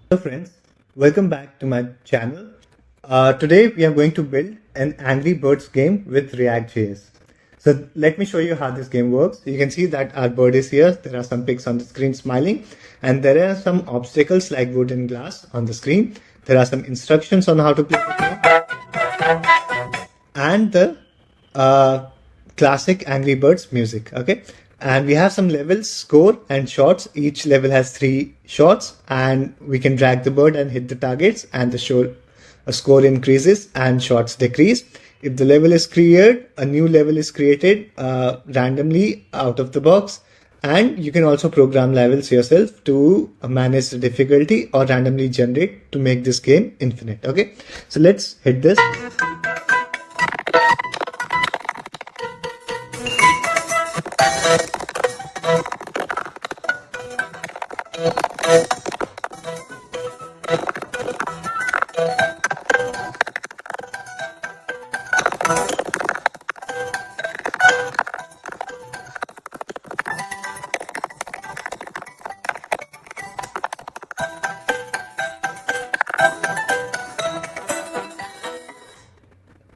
Hello friends, welcome back to my channel. Today we are going to build an Angry Birds game with React JS. So let me show you how this game works. You can see that our bird is here. There are some pigs on the screen smiling, and there are some obstacles like wood and glass on the screen. There are some instructions on how to play the game, and the classic Angry Birds music. Okay. And we have some levels, score and shots. Each level has 3 shots, and we can drag the bird and hit the targets, and the score increases and shots decrease. If the level is cleared, a new level is created randomly out of the box. And you can also program levels yourself to manage the difficulty or randomly generate to make this game infinite. Okay, so let's hit this.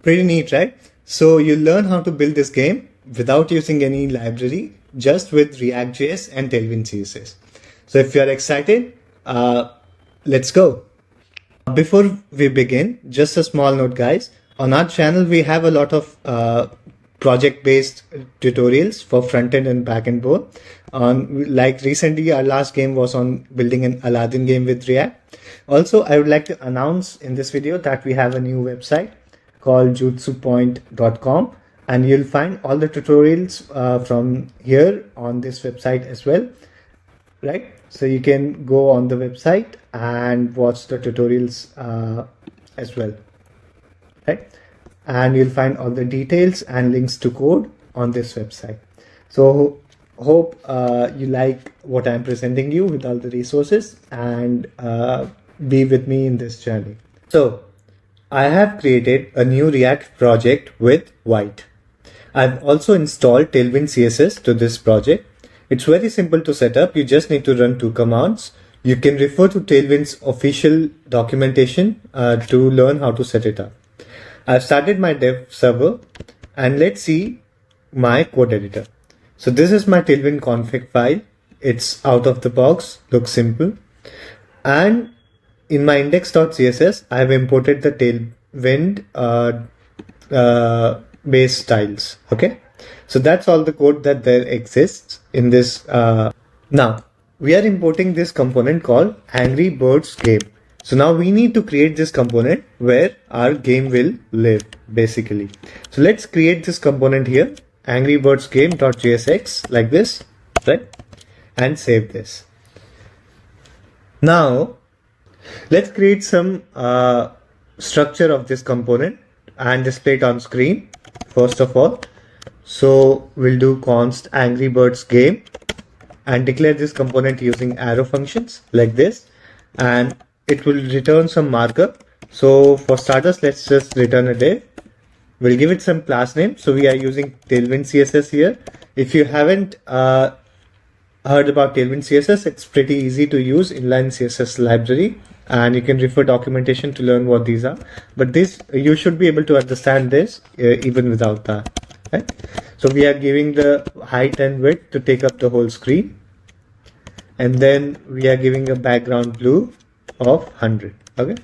Pretty neat, right? So you learn how to build this game without using any library, just with React.js and Tailwind CSS. So if you are excited, let's go. Before we begin, just a small note, guys. On our channel, we have a lot of project-based tutorials for front-end and back-end both. Like recently, our last game was on building an Aladdin game with React. Also, I would like to announce in this video that we have a new website called jutsupoint.com, and you'll find all the tutorials from here on this website as well, right? So you can go on the website and watch the tutorials as well, right? And you'll find all the details and links to code on this website. So hope you like what I'm presenting you with all the resources, and be with me in this journey. So I have created a new React project with White. I've also installed Tailwind CSS to this project. It's very simple to set up. You just need to run 2 commands. You can refer to Tailwind's official documentation to learn how to set it up. I've started my dev server, and let's see my code editor. So this is my Tailwind config file. It's out of the box, looks simple. And in my index.css, I have imported the Tailwind base styles. Okay, so that's all the code that there exists in this. Now we are importing this component called Angry Birds game. So now we need to create this component where our game will live, basically. So let's create this component here, Angry Birds game.jsx, like this, right? And save this. Now let's create some structure of this component and display it on screen first of all. So we'll do const Angry Birds game and declare this component using arrow functions like this, and it will return some markup. So for starters, let's just return a div. We'll give it some class name. So we are using Tailwind CSS here. If you haven't heard about Tailwind CSS, it's pretty easy to use, inline CSS library, and you can refer documentation to learn what these are. But this, you should be able to understand this even without that, right? So we are giving the height and width to take up the whole screen, and then we are giving a background blue of 100. Okay,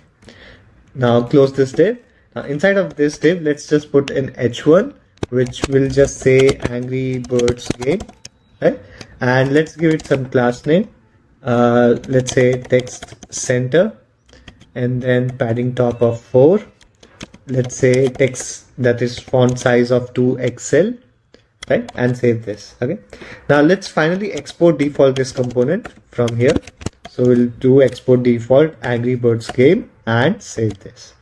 now close this div. Now inside of this div, let's just put an h1 which will just say Angry Birds game, right? And let's give it some class name. Let's say text center, and then padding top of 4. Let's say text that is font size of 2XL, right? And save this. Okay, now let's finally export default this component from here. So we'll do export default Angry Birds game and save this.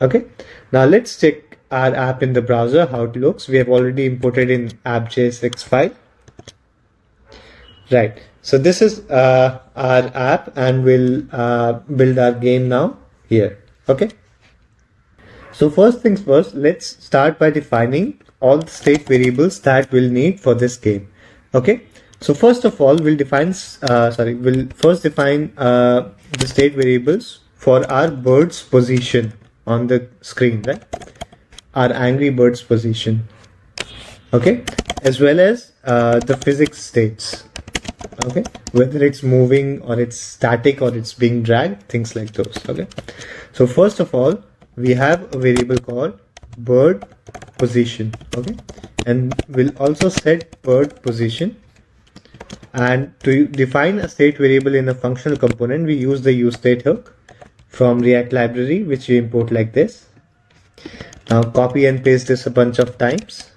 Okay, now let's check our app in the browser, how it looks. We have already imported in app.jsx file. Right, so this is our app, and we'll build our game now here. Okay, so first things first, let's start by defining all the state variables that we'll need for this game. Okay, So first of all, we'll first define the state variables for our bird's position on the screen, right? Our angry bird's position, okay, as well as the physics states, okay, whether it's moving or it's static or it's being dragged, things like those, okay. So first of all, we have a variable called bird position, okay, and we'll also set bird position. And to define a state variable in a functional component, we use the useState hook from React library, which we import like this. Now copy and paste this a bunch of times.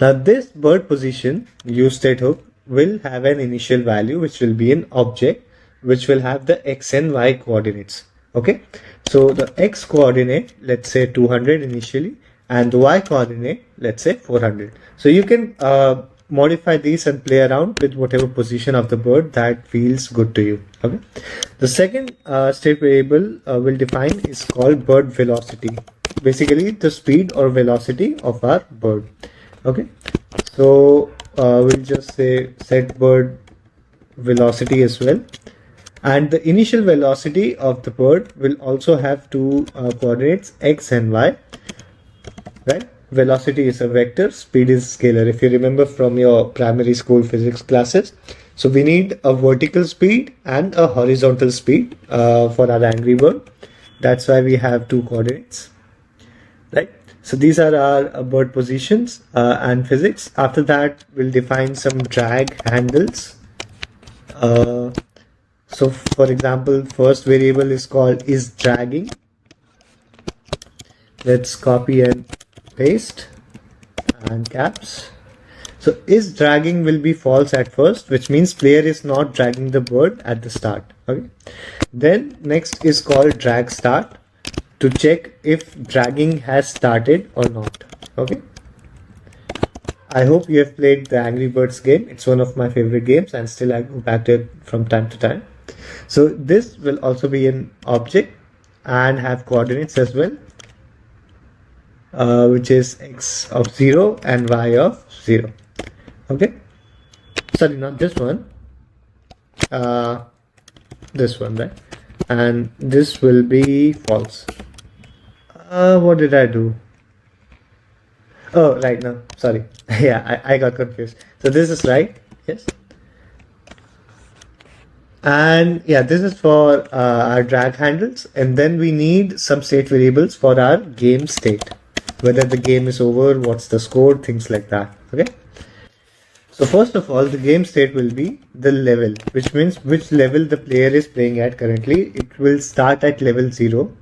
Now this bird position useState hook will have an initial value, which will be an object, which will have the x and y coordinates, okay. So the x coordinate, let's say 200 initially, and the y coordinate, let's say 400. So you can modify these and play around with whatever position of the bird that feels good to you, okay. The second state variable we'll define is called bird velocity, basically the speed or velocity of our bird, okay. So we'll just say set bird velocity as well, and the initial velocity of the bird will also have two coordinates, x and y, right? Velocity is a vector, speed is scalar, if you remember from your primary school physics classes. So we need a vertical speed and a horizontal speed for our angry bird. That's why we have two coordinates, right? So these are our bird positions and physics. After that, we'll define some drag handles. So for example, first variable is called isDragging. Let's copy and paste and caps. So isDragging will be false at first, which means player is not dragging the bird at the start, okay. Then next is called dragStart, to check if dragging has started or not, okay. I hope you have played the Angry Birds game. It's one of my favorite games and still I go back to it from time to time. So this will also be an object and have coordinates as well, which is x of 0 and y of 0, okay. Sorry, not this one, this one, right? And this will be false. What did I do? Oh, right, now, sorry. Yeah, I got confused. So this is right, yes. And yeah, this is for our drag handles. And then we need some state variables for our game state, whether the game is over, what's the score, things like that, okay. So first of all, the game state will be the level, which means which level the player is playing at currently. It will start at level 0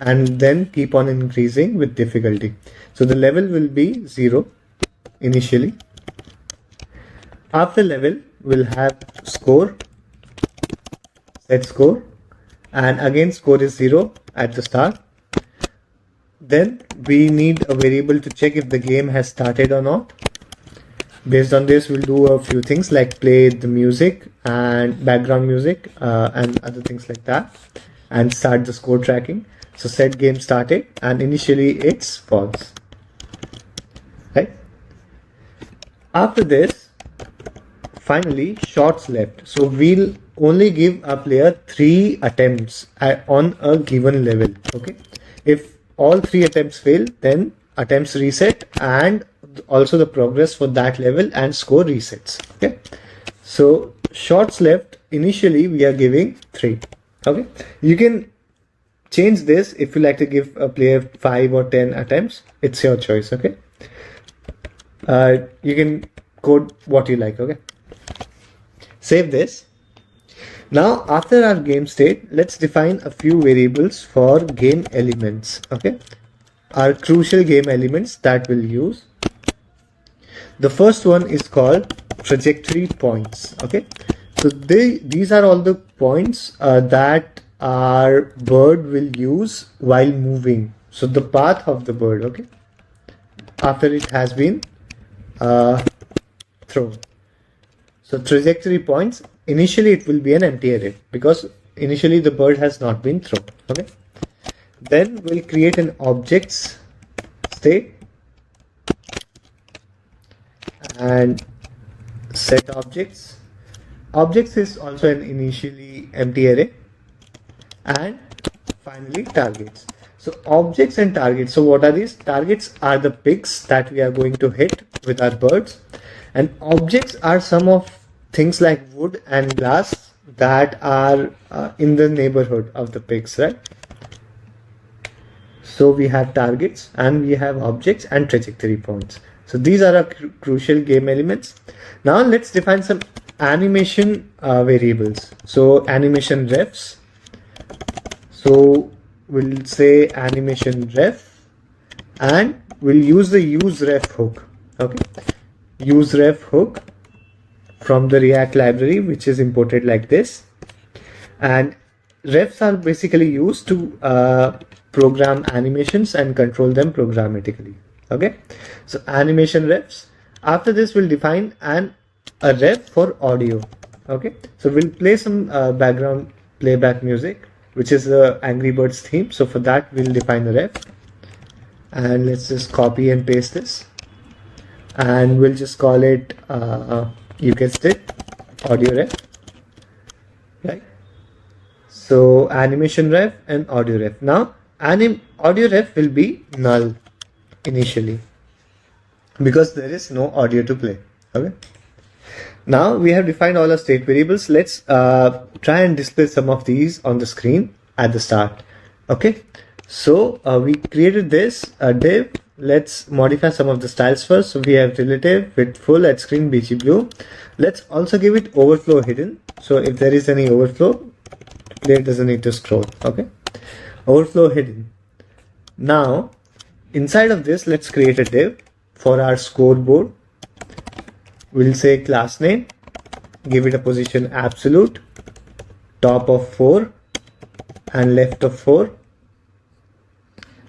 and then keep on increasing with difficulty. So the level will be 0 initially. After level, we'll have score, set score, and again score is 0 at the start. Then we need a variable to check if the game has started or not. Based on this, we'll do a few things like play the music and background music and other things like that, and start the score tracking. So set game started, and initially it's false, right? After this, finally shots left. So we'll only give a player 3 attempts on a given level, okay? If all 3 attempts fail, then attempts reset and also the progress for that level and score resets, okay. So shots left, initially we are giving 3, okay. You can change this if you like to give a player 5 or 10 attempts. It's your choice, okay. You can code what you like, okay. Save this. Now after our game state, let's define a few variables for game elements, okay. Our crucial game elements that we'll use. The first one is called trajectory points, okay. So these are all the points that our bird will use while moving. So the path of the bird, okay, after it has been thrown. So trajectory points, initially it will be an empty array because initially the bird has not been thrown, okay. Then we'll create an objects state, and set objects. Objects is also an initially empty array, and finally targets. So objects and targets. So what are these? Targets are the pigs that we are going to hit with our birds, and objects are some of things like wood and glass that are in the neighborhood of the pigs, right? So we have targets and we have objects and trajectory points. So these are our crucial game elements. Now let's define some animation variables. So animation refs. So we'll say animation ref, and we'll use the use ref hook. Okay, use ref hook from the React library, which is imported like this. And refs are basically used to program animations and control them programmatically. Okay, so animation refs. After this, we'll define a ref for audio. Okay, so we'll play some background playback music, which is the Angry Birds theme. So for that, we'll define a ref, and let's just copy and paste this, and we'll just call it you guessed it, audio ref, right? So animation ref and audio ref. Now audio ref will be null initially because there is no audio to play. Okay, now we have defined all our state variables. Let's try and display some of these on the screen at the start. Okay, so we created this div. Let's modify some of the styles first. So we have relative with full at screen BG blue. Let's also give it overflow hidden. So if there is any overflow, the player doesn't need to scroll. Okay, overflow hidden. Now inside of this, let's create a div for our scoreboard. We'll say class name, give it a position absolute, top of 4 and left of 4,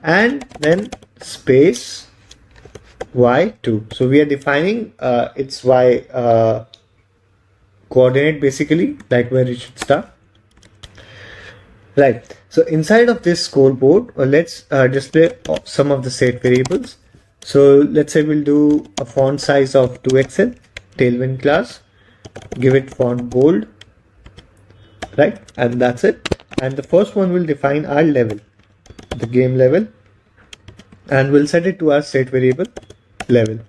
and then space y2. So we are defining its y coordinate, basically like where it should start, right? So inside of this scoreboard, let's display some of the state variables. So let's say we'll do a font size of 2XL, Tailwind class, give it font bold, right? And that's it. And the first one will define our level, the game level, and we'll set it to our state variable level,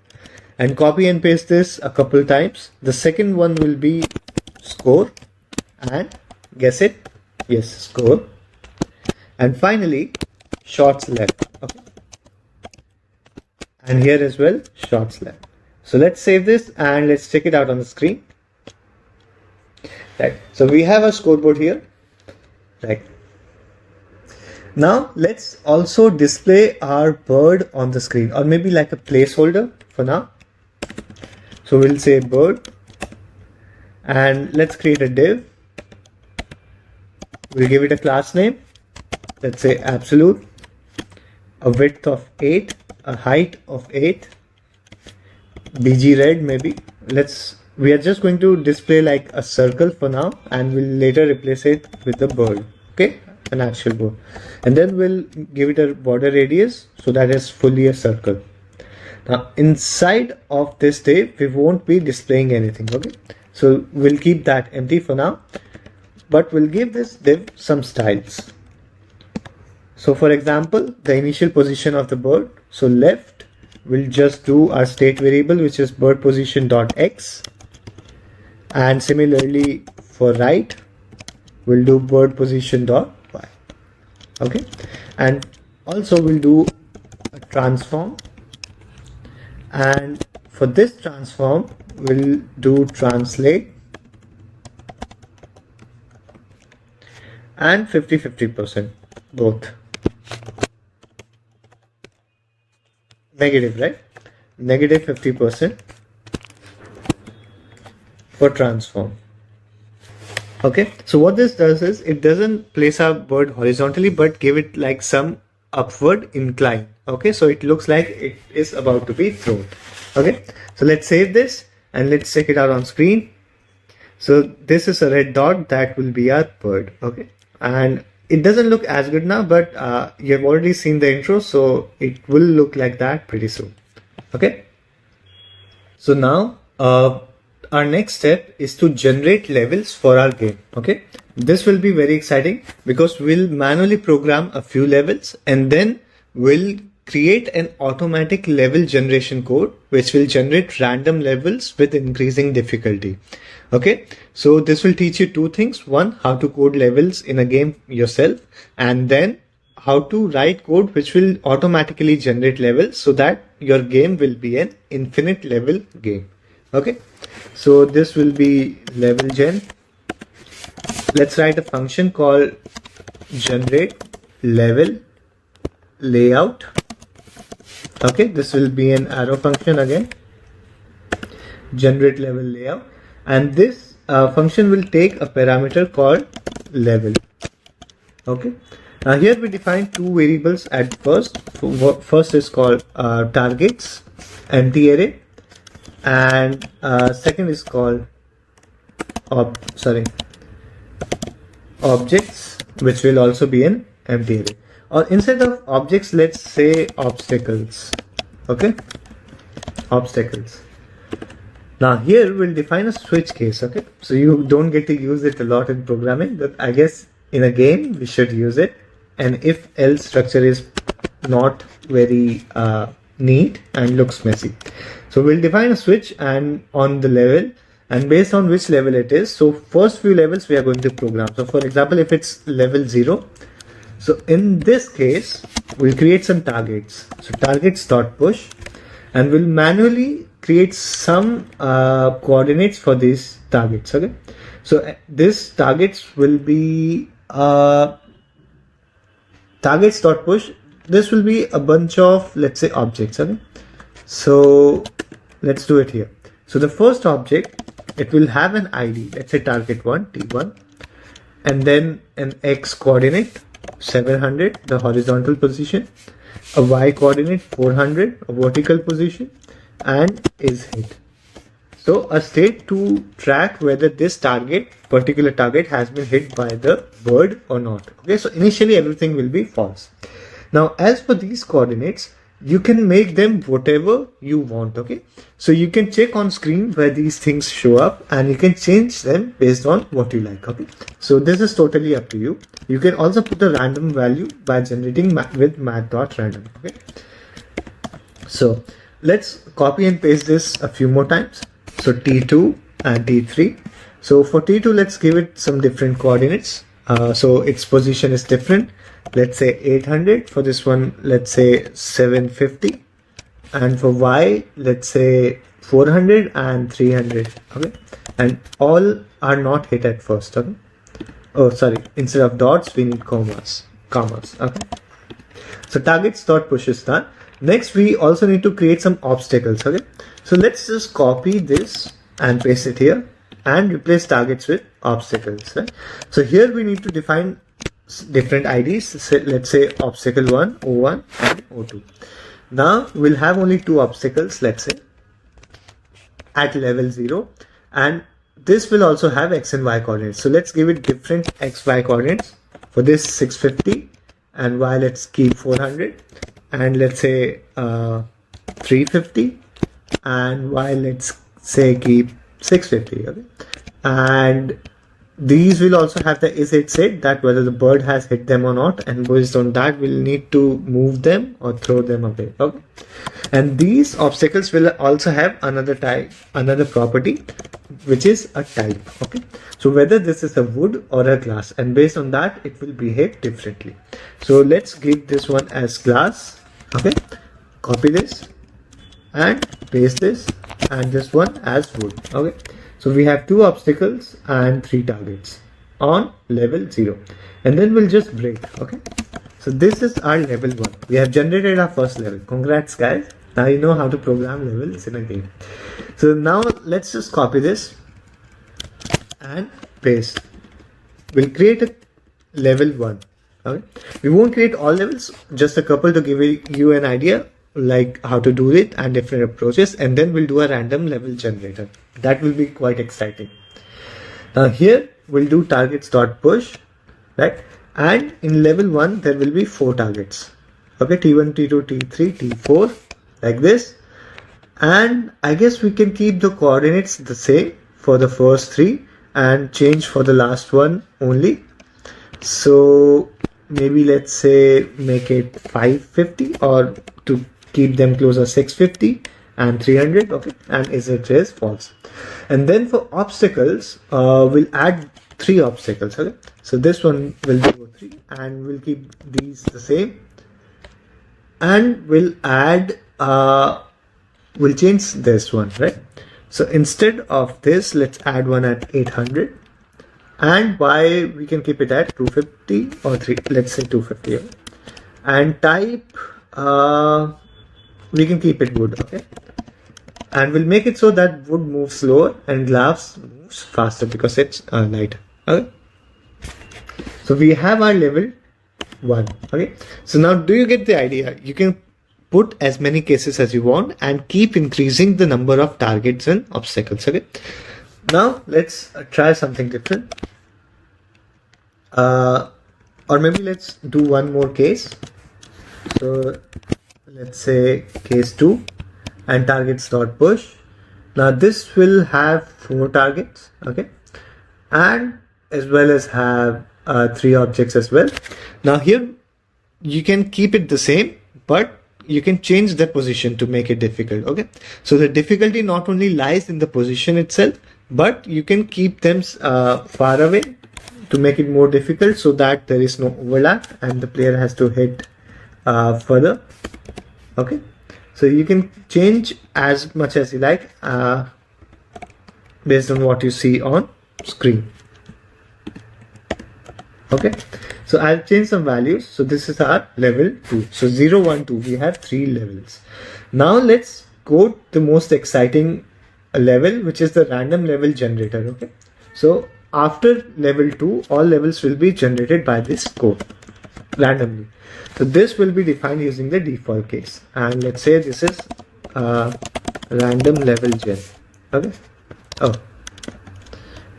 and copy and paste this a couple times. The second one will be score, and guess it, yes, score. And finally shots left. Okay, and here as well, shots left. So let's save this and let's check it out on the screen. Right, so we have a scoreboard here, right? Now let's also display our bird on the screen, or maybe like a placeholder for now. So we'll say bird, and let's create a div. We'll give it a class name. Let's say absolute, a width of 8, a height of 8, BG red maybe. We are just going to display like a circle for now, and we'll later replace it with a bird. Okay, an actual bird, and then we'll give it a border radius so that is fully a circle. Now inside of this div, we won't be displaying anything. Okay, so we'll keep that empty for now, but we'll give this div some styles. So for example, the initial position of the bird. So left, we'll just do our state variable, which is bird position dot x, and similarly for right, we'll do bird position dot y. Okay, and also we'll do a transform, and for this transform we'll do translate and 50-50% both. Negative, right? Negative 50% for transform. Okay, so what this does is it doesn't place our bird horizontally, but give it like some upward incline. Okay, so it looks like it is about to be thrown. Okay, so let's save this and let's check it out on screen. So this is a red dot that will be our bird. Okay, and it doesn't look as good now, but you have already seen the intro, so it will look like that pretty soon. Okay, so now our next step is to generate levels for our game. Okay, this will be very exciting because we'll manually program a few levels and then we'll create an automatic level generation code which will generate random levels with increasing difficulty. Okay, so this will teach you two things. One, how to code levels in a game yourself, and then how to write code which will automatically generate levels so that your game will be an infinite level game. Okay, so this will be level gen. Let's write a function called generate level layout. Okay, this will be an arrow function again, generate level layout, and this function will take a parameter called level. Okay, now here we define two variables at first. First is called targets, empty array, and second is called objects, which will also be an empty array. Or instead of objects, let's say obstacles. Okay, obstacles. Now here we'll define a switch case. Okay, so you don't get to use it a lot in programming, but I guess in a game we should use it. And if else structure is not very neat and looks messy, so we'll define a switch and on the level, and based on which level it is. So first few levels we are going to program. So for example, if it's level 0, so in this case we'll create some targets. So targets.push, and we'll manually create some coordinates for these targets. Okay, so this targets will be targets.push. This will be a bunch of, let's say, objects. Okay, so let's do it here. So the first object, it will have an ID, let's say target1 t1, and then an x coordinate 700, the horizontal position, a y coordinate 400, a vertical position, and is hit. So a state to track whether this particular target has been hit by the bird or not. Okay, so initially everything will be false. Now as for these coordinates, you can make them whatever you want. Okay, so you can check on screen where these things show up and you can change them based on what you like. Okay, so this is totally up to you. You can also put a random value by generating with math.random. Okay, so let's copy and paste this a few more times. So t2 and t3. So for t2, let's give it some different coordinates. So its position is different. Let's say 800. For this one, let's say 750. And for y, let's say 400 and 300. Okay, and all are not hit at first. Okay, oh sorry, instead of dots we need commas. Okay, so targets.push is done. Next we also need to create some obstacles. Okay, so let's just copy this and paste it here and replace targets with obstacles. Right? So here we need to define different IDs. So let's say obstacle 1, O1 and O2. Now we'll have only two obstacles, let's say, at level 0, and this will also have x and y coordinates. So let's give it different x, y coordinates. For this 650, and y let's keep 400, and let's say 350, and y let's say keep 650. Okay, and these will also have the is it said, that whether the bird has hit them or not, and based on that we'll need to move them or throw them away. Okay, and these obstacles will also have another property, which is a type. Okay, so whether this is a wood or a glass, and based on that it will behave differently. So let's give this one as glass. Okay, copy this and paste this, and this one as wood. Okay, so we have two obstacles and three targets on level 0, and then we'll just break. Okay, so this is our level 1. We have generated our first level. Congrats guys, now you know how to program levels in a game. So now let's just copy this and paste. We'll create a level 1. Okay, we won't create all levels, just a couple to give you an idea like how to do it and different approaches, and then we'll do a random level generator. That will be quite exciting. Now here we'll do targets.push, right? And in level 1 there will be 4 targets. Okay, t1, t2, t3, t4, like this. And I guess we can keep the coordinates the same, for the first three and change for the last one only. So maybe let's say make it 550, or to keep them closer 650 and 300. Okay, and is false. And then for obstacles, we'll add 3 obstacles. Okay, so this one will be 3, and we'll keep these the same, and we'll add we'll change this one, right? So instead of this, let's add one at 800, and y we can keep it at 250 or 3, let's say 250. Okay? And type we can keep it wood. Okay, and we'll make it so that wood moves slower and glass moves faster because it's lighter. Okay, so we have our level 1. Okay, so now do you get the idea? You can put as many cases as you want and keep increasing the number of targets and obstacles. Okay, now let's try something different, or maybe let's do one more case. So let's say case 2 and targets.push. Now this will have 4 targets, okay, and as well as have 3 objects as well. Now here you can keep it the same, but you can change the position to make it difficult. Okay, so the difficulty not only lies in the position itself, but you can keep them far away to make it more difficult, so that there is no overlap and the player has to hit further. Okay, so you can change as much as you like based on what you see on screen. Okay, so I'll change some values. So this is our level 2. So 0, 1, 2, we have 3 levels. Now let's go to the most exciting level, which is the random level generator. Okay, so after level 2, all levels will be generated by this code randomly. So this will be defined using the default case, and let's say this is random level gen. Okay,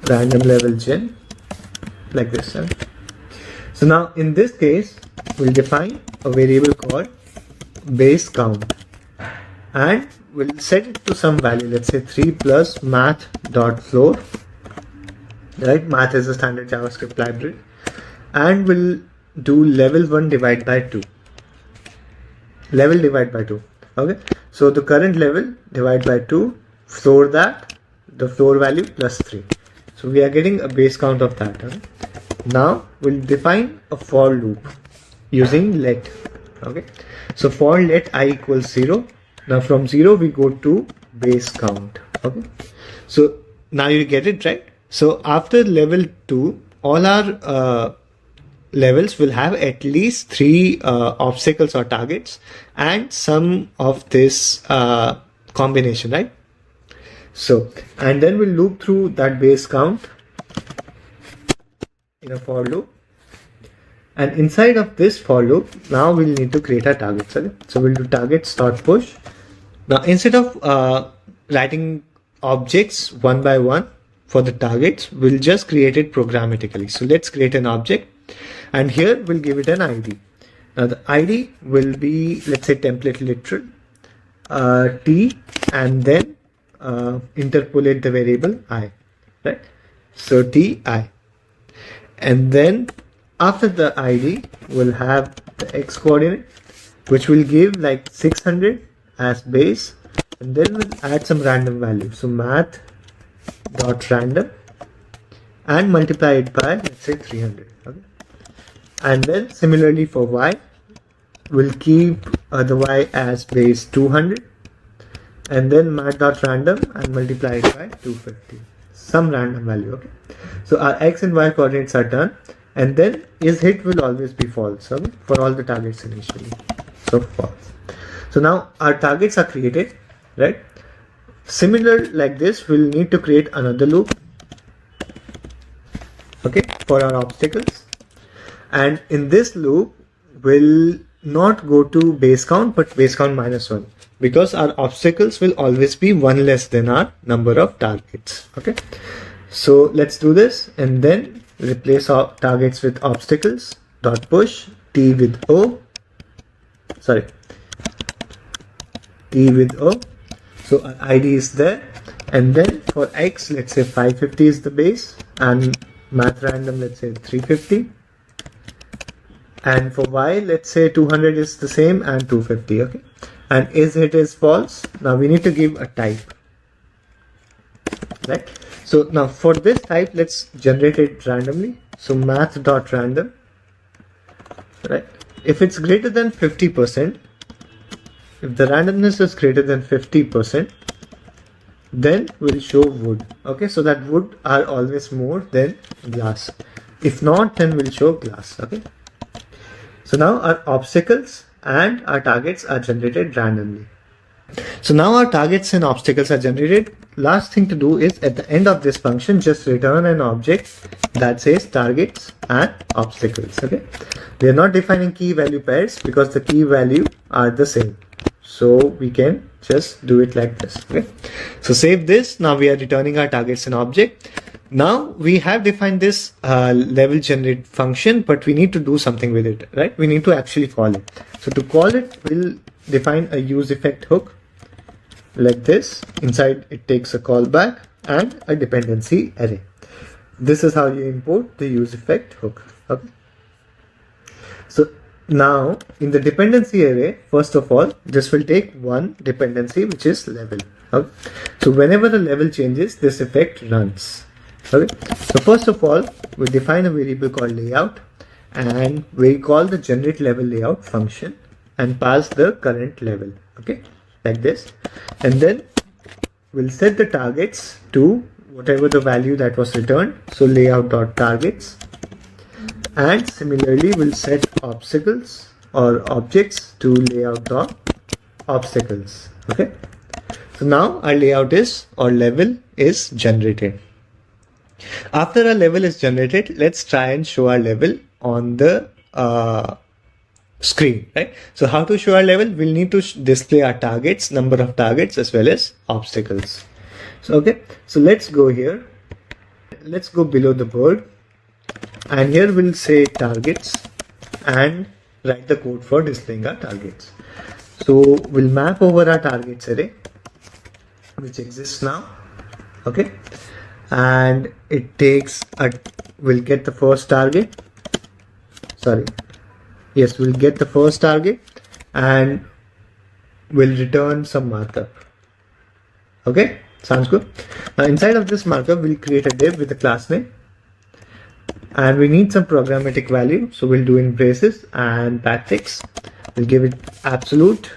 random level gen, like this. So now in this case, we'll define a variable called base count, and we'll set it to some value. Let's say 3 plus math.floor. Right, math is a standard JavaScript library, and we'll do level 1 divide by 2. Level divide by 2. Okay, so the current level divide by 2, floor that, the floor value plus 3. So we are getting a base count of that. Okay? Now we'll define a for loop using let. Okay, so for let I equals 0. Now from 0 we go to base count. Okay, so now you get it, right? So after level 2, all our levels will have at least 3 obstacles or targets and some of this combination, right? So, and then we'll loop through that base count in a for loop, and inside of this for loop, now we'll need to create a target. Okay? So we'll do targets.push. Now instead of writing objects one by one for the targets, we'll just create it programmatically. So let's create an object, and here we'll give it an ID. Now the ID will be, let's say, template literal t, and then interpolate the variable I, right? So ti, and then after the ID we'll have the x coordinate, which will give like 600 as base, and then we'll add some random value. So math.random, and multiply it by, let's say, 300. Okay, and then similarly for y, we'll keep the y as base 200, and then math.random and multiply it by 250, some random value. Okay, so our x and y coordinates are done, and then is hit will always be false, okay, for all the targets initially. So false. So now our targets are created, right? Similar like this, we'll need to create another loop, okay, for our obstacles, and in this loop we'll not go to base count but base count -1, because our obstacles will always be 1 less than our number of targets. Okay, so let's do this, and then replace our targets with obstacles dot push t with o, sorry, t with o. So our ID is there, and then for X, let's say 550 is the base, and math random, let's say 350. And for Y, let's say 200 is the same and 250, okay? And is hit is false. Now we need to give a type, right? So now for this type, let's generate it randomly. So math.random, right? If it's greater than 50%, if the randomness is greater than 50%, then we'll show wood, okay? So that wood are always more than glass. If not, then we'll show glass, okay? So now our obstacles and our targets are generated randomly. So now our targets and obstacles are generated. Last thing to do is at the end of this function, just return an object that says targets and obstacles, okay? We are not defining key value pairs because the key value are the same. So we can just do it like this, okay? So save this. Now we are returning our targets and object. Now we have defined this level generate function, but we need to do something with it, right? We need to actually call it. So to call it, we'll define a use effect hook like this. Inside it takes a callback and a dependency array. This is how you import the use effect hook, okay? So now in the dependency array, first of all, this will take one dependency, which is level, okay? So whenever the level changes, this effect runs. Okay, so first of all, we define a variable called layout, and we call the generate level layout function and pass the current level, okay, like this. And then we'll set the targets to whatever the value that was returned, so layout.targets. And similarly, we'll set obstacles or objects to layout.obstacles, okay. So now our layout is, or level is generated. After our level is generated, let's try and show our level on the screen, right? So how to show our level? We'll need to display our targets, number of targets, as well as obstacles. So okay, so let's go here. Let's go below the bird, and here we'll say targets and write the code for displaying our targets. So we'll map over our targets array, which exists now, okay? And it takes we'll get the first target. We'll get the first target and we'll return some markup. Okay, sounds good. Now inside of this markup, we'll create a div with a class name, and we need some programmatic value. So we'll do in braces and backticks. We'll give it absolute,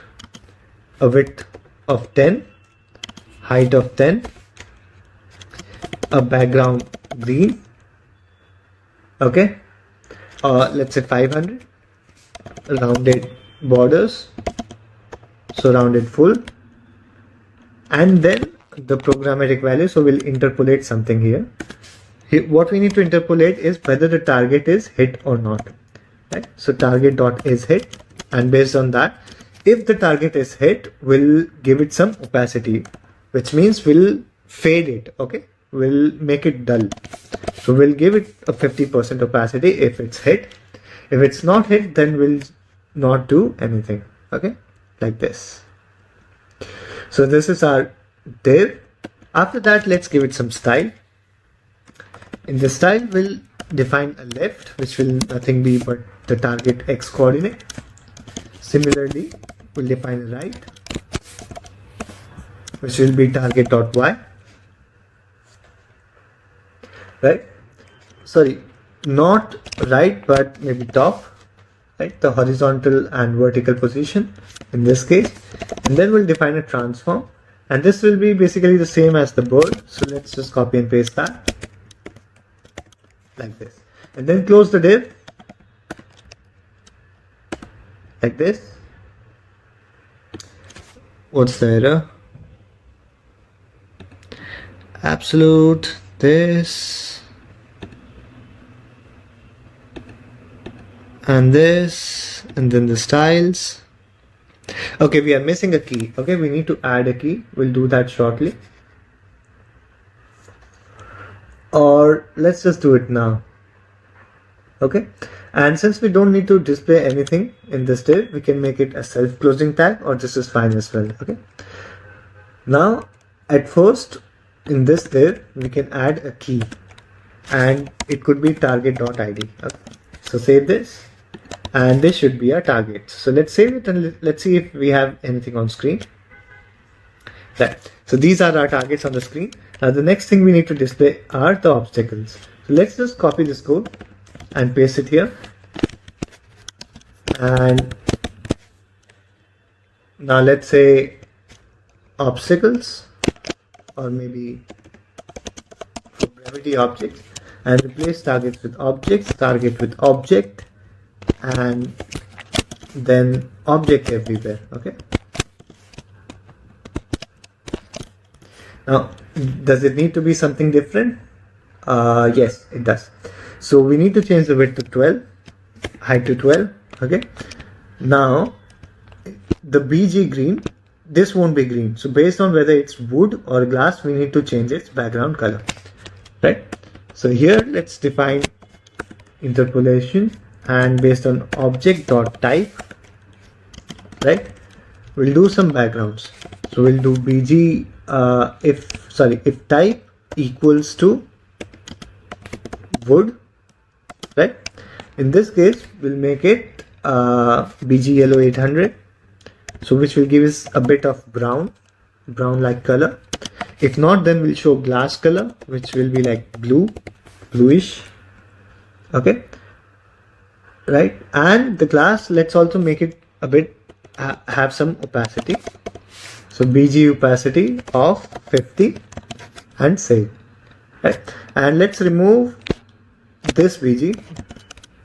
a width of 10, height of 10, a background green, okay, let's say 500, rounded borders, so rounded full, and then the programmatic value. So we'll interpolate something here. What we need to interpolate is whether the target is hit or not, right? So target dot is hit, and based on that, if the target is hit, we'll give it some opacity, which means we'll fade it, okay? We'll make it dull. So we'll give it a 50% opacity if it's hit. If it's not hit, then we'll not do anything, okay? Like this. So this is our div. After that, let's give it some style. In the style, we'll define a left, which will nothing be but the target X coordinate. Similarly, we'll define a right, which will be target.y. Right? Sorry, not right, but maybe top, right? The horizontal and vertical position in this case. And then we'll define a transform, and this will be basically the same as the bird. So let's just copy and paste that like this, and then close the div like this. What's the error? Absolute this and this, and then the styles. Okay, we are missing a key. Okay, we need to add a key. We'll do that shortly, or let's just do it now. Okay, and since we don't need to display anything in this div, we can make it a self-closing tag, or this is fine as well. Okay, now at first in this div, we can add a key, and it could be target.id. Okay. So save this, and this should be our target. So let's save it and let's see if we have anything on screen. Right. So these are our targets on the screen. Now the next thing we need to display are the obstacles. So let's just copy this code and paste it here. And now let's say obstacles, or maybe for brevity objects, and replace targets with objects, target with object, and then object everywhere. Okay. Now, does it need to be something different? Yes, it does. So we need to change the width to 12, height to 12. Okay. Now, the BG green, this won't be green. So based on whether it's wood or glass, we need to change its background color. Right. So here, let's define interpolation, and based on object.type, right, we'll do some backgrounds. So we'll do BG if type equals to wood, right? In this case, we'll make it BG yellow 800, so which will give us a bit of brown like color. If not, then we'll show glass color, which will be like bluish. Okay, right? And the glass, let's also make it a bit have some opacity. So BG opacity of 50 and save. Right? And let's remove this BG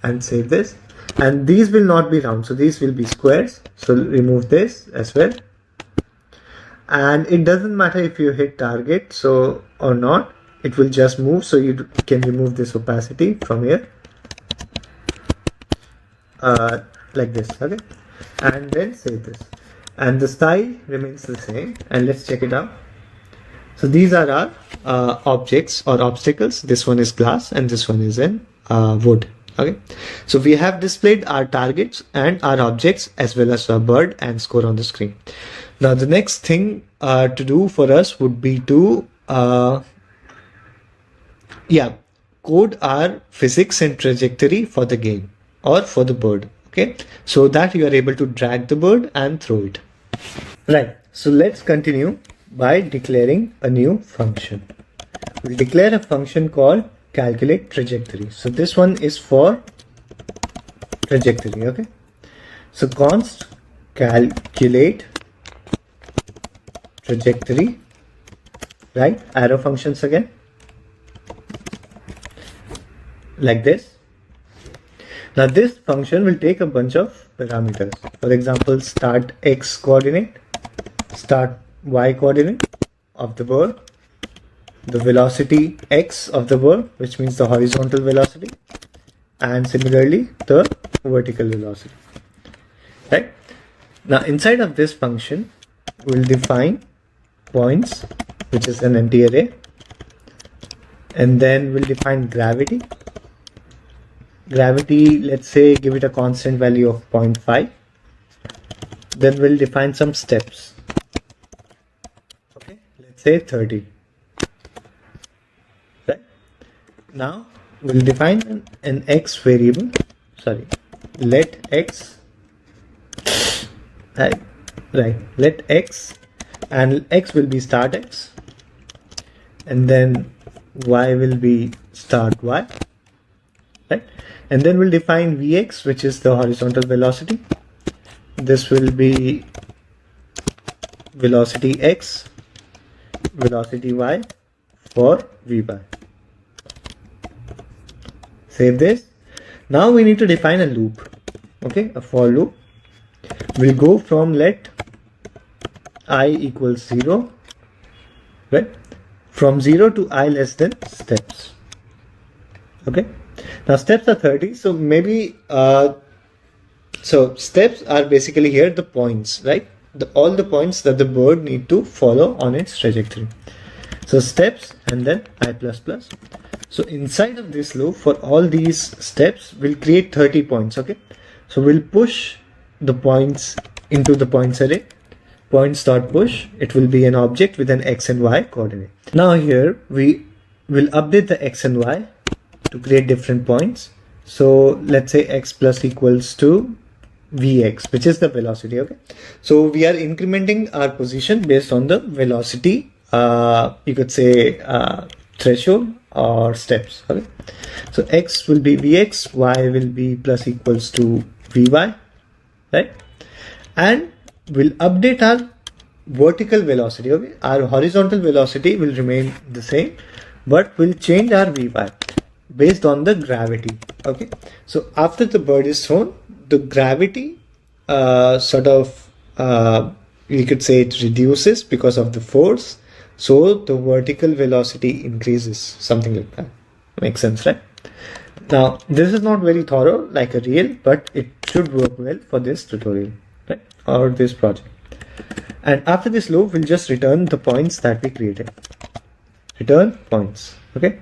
and save this. And these will not be round, so these will be squares. So remove this as well. And it doesn't matter if you hit target or not, it will just move. So you can remove this opacity from here, like this. Okay, and then save this. And the style remains the same, and let's check it out. So these are our objects or obstacles. This one is glass and this one is in wood. Okay, so we have displayed our targets and our objects as well as our bird and score on the screen. Now the next thing to do for us would be to code our physics and trajectory for the game or for the bird. Okay, so that you are able to drag the bird and throw it. Right, so let's continue by declaring a new function. We'll declare a function called calculate trajectory. So this one is for trajectory. Okay, so const calculate trajectory, right? Arrow functions again, like this. Now this function will take a bunch of parameters. For example, start x coordinate, start y coordinate of the bird, the velocity x of the bird, which means the horizontal velocity, and similarly the vertical velocity. Right? Now inside of this function, we'll define points, which is an empty array, and then we'll define gravity. Gravity, let's say, give it a constant value of 0.5. Then we'll define some steps. Okay, let's say 30. Right? Now we'll define an x variable. Sorry, let x. Right. Let x, and x will be start x, and then y will be start y. Right? And then we'll define Vx, which is the horizontal velocity. This will be velocity x, velocity y for Vy. Save this. Now we need to define a loop. Okay, a for loop. We'll go from let I equals 0, right? From 0 to I less than steps. Okay. Now steps are 30, so maybe so steps are basically here the points, right? All the points that the bird need to follow on its trajectory. So steps and then I++. So inside of this loop, for all these steps, we'll create 30 points. Okay, so we'll push the points into the points array, points.push, it will be an object with an x and y coordinate. Now here we will update the x and y to create different points. So let's say x plus equals to vx, which is the velocity. Okay, so we are incrementing our position based on the velocity, you could say threshold or steps. Okay, so x will be vx, y will be plus equals to vy, right? And we'll update our vertical velocity. Okay, our horizontal velocity will remain the same, but we'll change our vy based on the gravity. Okay, so after the bird is thrown, the gravity you could say it reduces because of the force, so the vertical velocity increases, something like that. Makes sense, right? Now this is not very thorough like a real, but it should work well for this tutorial, right, or this project. And after this loop, we'll just return the points that we created. Return points. Okay,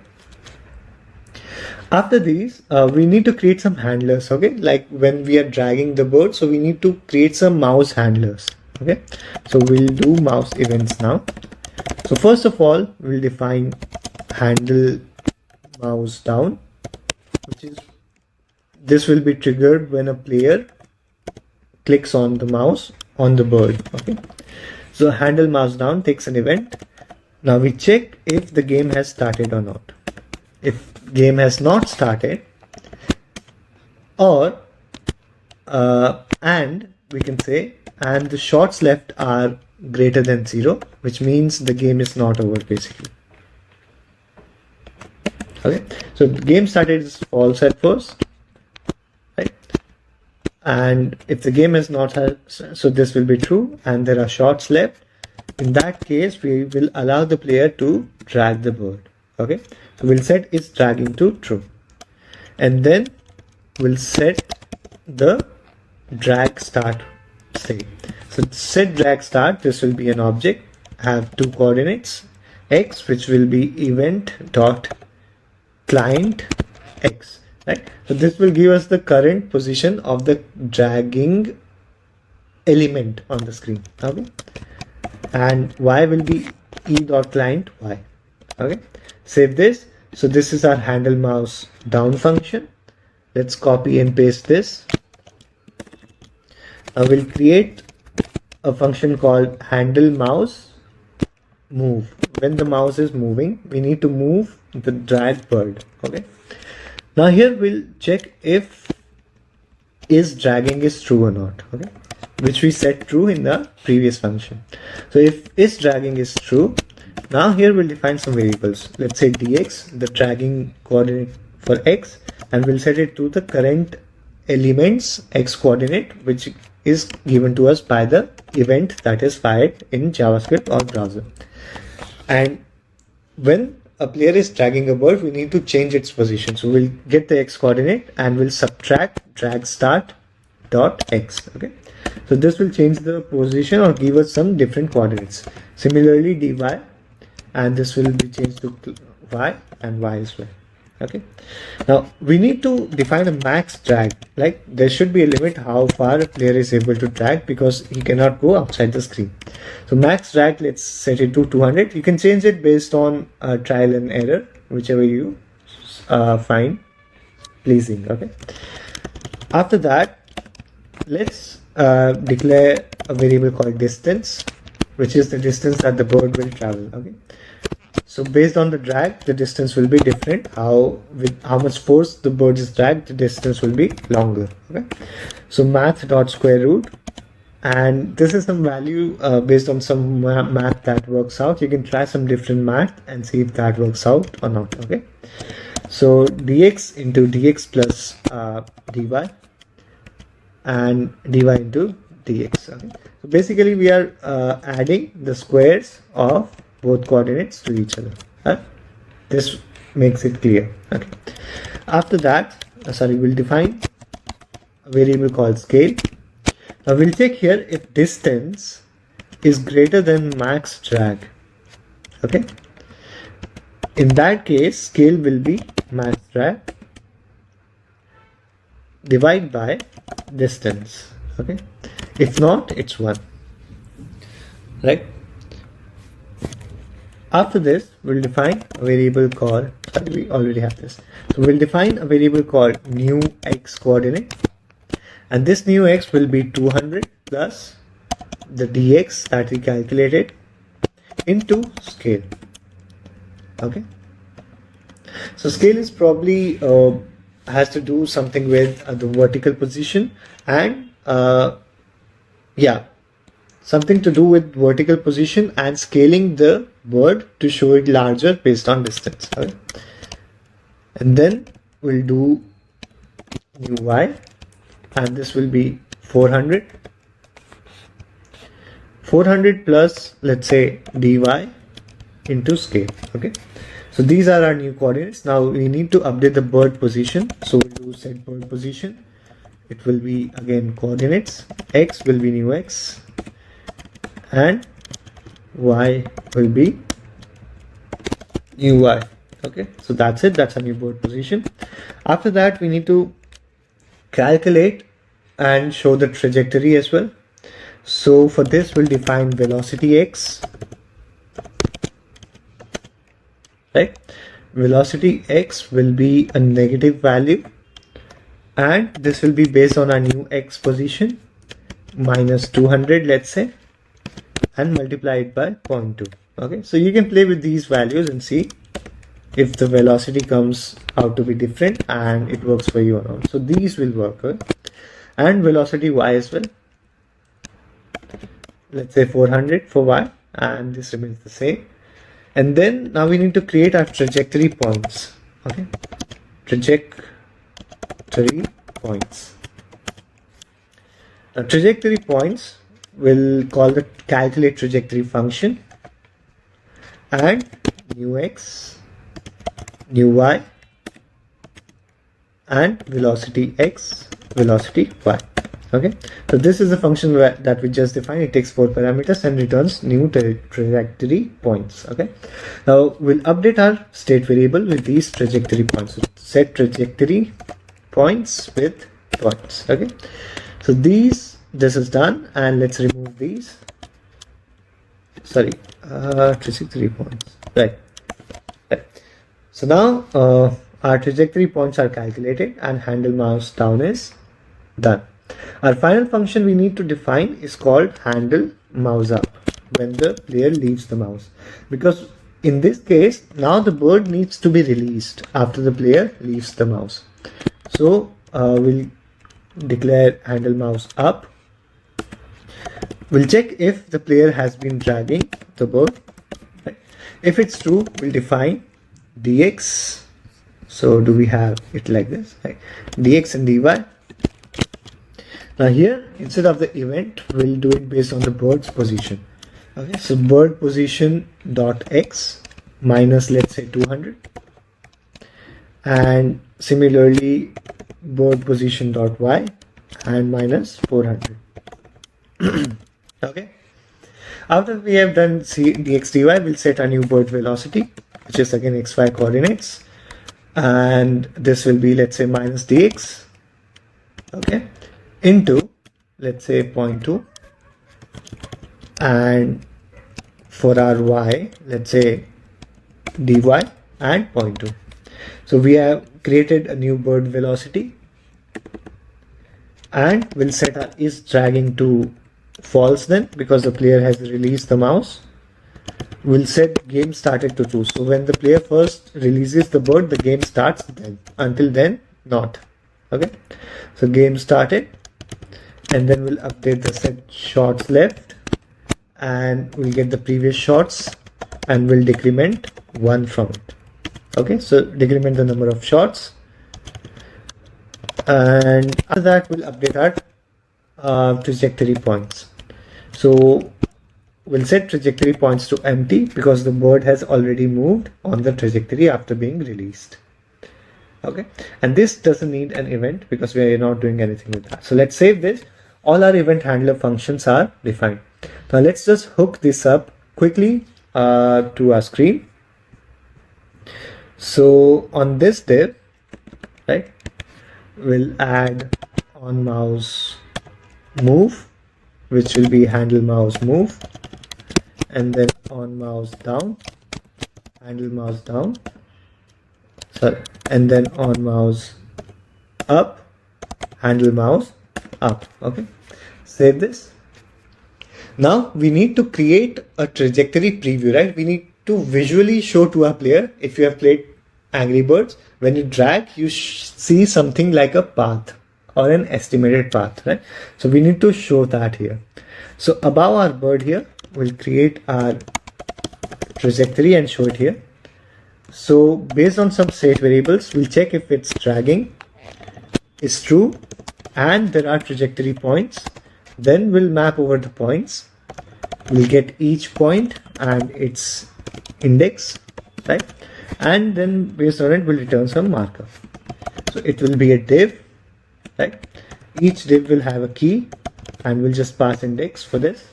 after these we need to create some handlers. Okay, like when we are dragging the bird, so we need to create some mouse handlers. Okay, so we'll do mouse events now. So first of all, we'll define handle mouse down, which is, this will be triggered when a player clicks on the mouse on the bird. Okay, so handle mouse down takes an event. Now we check if the game has started or not. If game has not started, or and we can say, and the shots left are greater than 0, which means the game is not over basically. Okay, so the game started is false at first, right? And if the game is not, so this will be true, and there are shots left. In that case, we will allow the player to drag the bird. Okay, so we'll set its dragging to true, and then we'll set the drag start state. So set drag start, this will be an object, have two coordinates, x, which will be event dot client x, right? So this will give us the current position of the dragging element on the screen. Okay, and y will be e.client y. Okay, save this. So this is our handle mouse down function. Let's copy and paste this. I will create a function called handle mouse move. When the mouse is moving, we need to move the drag bird. Okay, now here we'll check if is dragging is true or not. Okay, which we set true in the previous function. So if is dragging is true, now here we'll define some variables. Let's say dx, the dragging coordinate for x, and we'll set it to the current element's x coordinate, which is given to us by the event that is fired in JavaScript or browser. And when a player is dragging a bird, we need to change its position. So we'll get the x coordinate and we'll subtract drag start dot x. Okay, so this will change the position or give us some different coordinates. Similarly, dy, and this will be changed to y and y as well. Okay, now we need to define a max drag. Like there should be a limit how far a player is able to drag, because he cannot go outside the screen. So max drag, let's set it to 200. You can change it based on trial and error, whichever you find pleasing. Okay, after that, let's declare a variable called distance, which is the distance that the bird will travel. Okay, so based on the drag, the distance will be different. With how much force the bird is dragged, the distance will be longer. Okay, so math.square root, and this is some value based on some math that works out. You can try some different math and see if that works out or not. Okay, so dx into dx plus dy, and dy into dx. Okay, so basically we are adding the squares of both coordinates to each other. This makes it clear. Okay, after that, we'll define a variable called scale. Now we'll check here if distance is greater than max drag. Okay, in that case, scale will be max drag divided by distance. Okay, if not, it's 1. right? After this, we'll define a variable called, sorry, we already have this. So we'll define a variable called new x coordinate, and this new x will be 200 plus the dx that we calculated into scale. Okay. So scale is probably has to do something with the vertical position and yeah, something to do with vertical position and scaling the bird to show it larger based on distance. Okay? And then we'll do new y, and this will be 400 plus, let's say, dy into scale. Okay, so these are our new coordinates. Now we need to update the bird position, so we'll do set bird position. It will be again coordinates, x will be new x and y will be new y. Okay, so that's it, that's a new bird position. After that, we need to calculate and show the trajectory as well. So for this, we'll define velocity x, right? Velocity x will be a negative value, and this will be based on our new x position minus 200, let's say, and multiply it by 0.2. Okay, so you can play with these values and see if the velocity comes out to be different and it works for you or not. So these will work, right? And velocity y as well, let's say 400 for y, and this remains the same. And then now we need to create our trajectory points. Okay, trajectory points. Now trajectory points will call the calculate trajectory function, and new x, new y, and velocity x, velocity y. Okay, so this is the function that we just defined. It takes 4 parameters and returns new trajectory points. Okay, now we'll update our state variable with these trajectory points. So set trajectory points with points. Okay, so this is done, and let's remove these. Sorry, trajectory points, right. So now our trajectory points are calculated and handle mouse down is done. Our final function we need to define is called handle mouse up when the player leaves the mouse, because in this case now the bird needs to be released after the player leaves the mouse. So we'll declare handle mouse up. We'll check if the player has been dragging the bird. Right. If it's true, we'll define dx. So do we have it like this? Right. Dx and dy. Now here, instead of the event, we'll do it based on the bird's position. Okay, so bird position dot x minus, let's say, 200, and similarly bird position dot y and minus 400. Okay, after we have done dx dy, we'll set a new bird velocity, which is again xy coordinates, and this will be, let's say, minus dx, okay, into, let's say, 0.2, and for our y, let's say dy and 0.2. So we have created a new bird velocity, and we'll set our is dragging to false then, because the player has released the mouse. We'll set game started to true. So when the player first releases the bird, the game starts then. Until then, not. Okay. So game started, and then we'll update the set shots left, and we'll get the previous shots, and we'll decrement 1 from it. Okay, so decrement the number of shots, and after that we'll update our trajectory points. So we'll set trajectory points to empty because the bird has already moved on the trajectory after being released. Okay, and this doesn't need an event because we are not doing anything with that. So let's save this. All our event handler functions are defined. Now let's just hook this up quickly to our screen. So on this div, right, we'll add on mouse move, which will be handle mouse move, and then on mouse down, handle mouse down, sorry, and then on mouse up, handle mouse up. Okay, save this. Now we need to create a trajectory preview, right? We need to visually show to our player. If you have played Angry Birds, when you drag, you see something like a path or an estimated path, right? So we need to show that here. So above our bird here, we'll create our trajectory and show it here. So based on some state variables, we'll check if it's dragging is true and there are trajectory points. Then we'll map over the points. We'll get each point and its index, right? And then based on it, we'll return some markup. So it will be a div, right? Each div will have a key and we'll just pass index for this.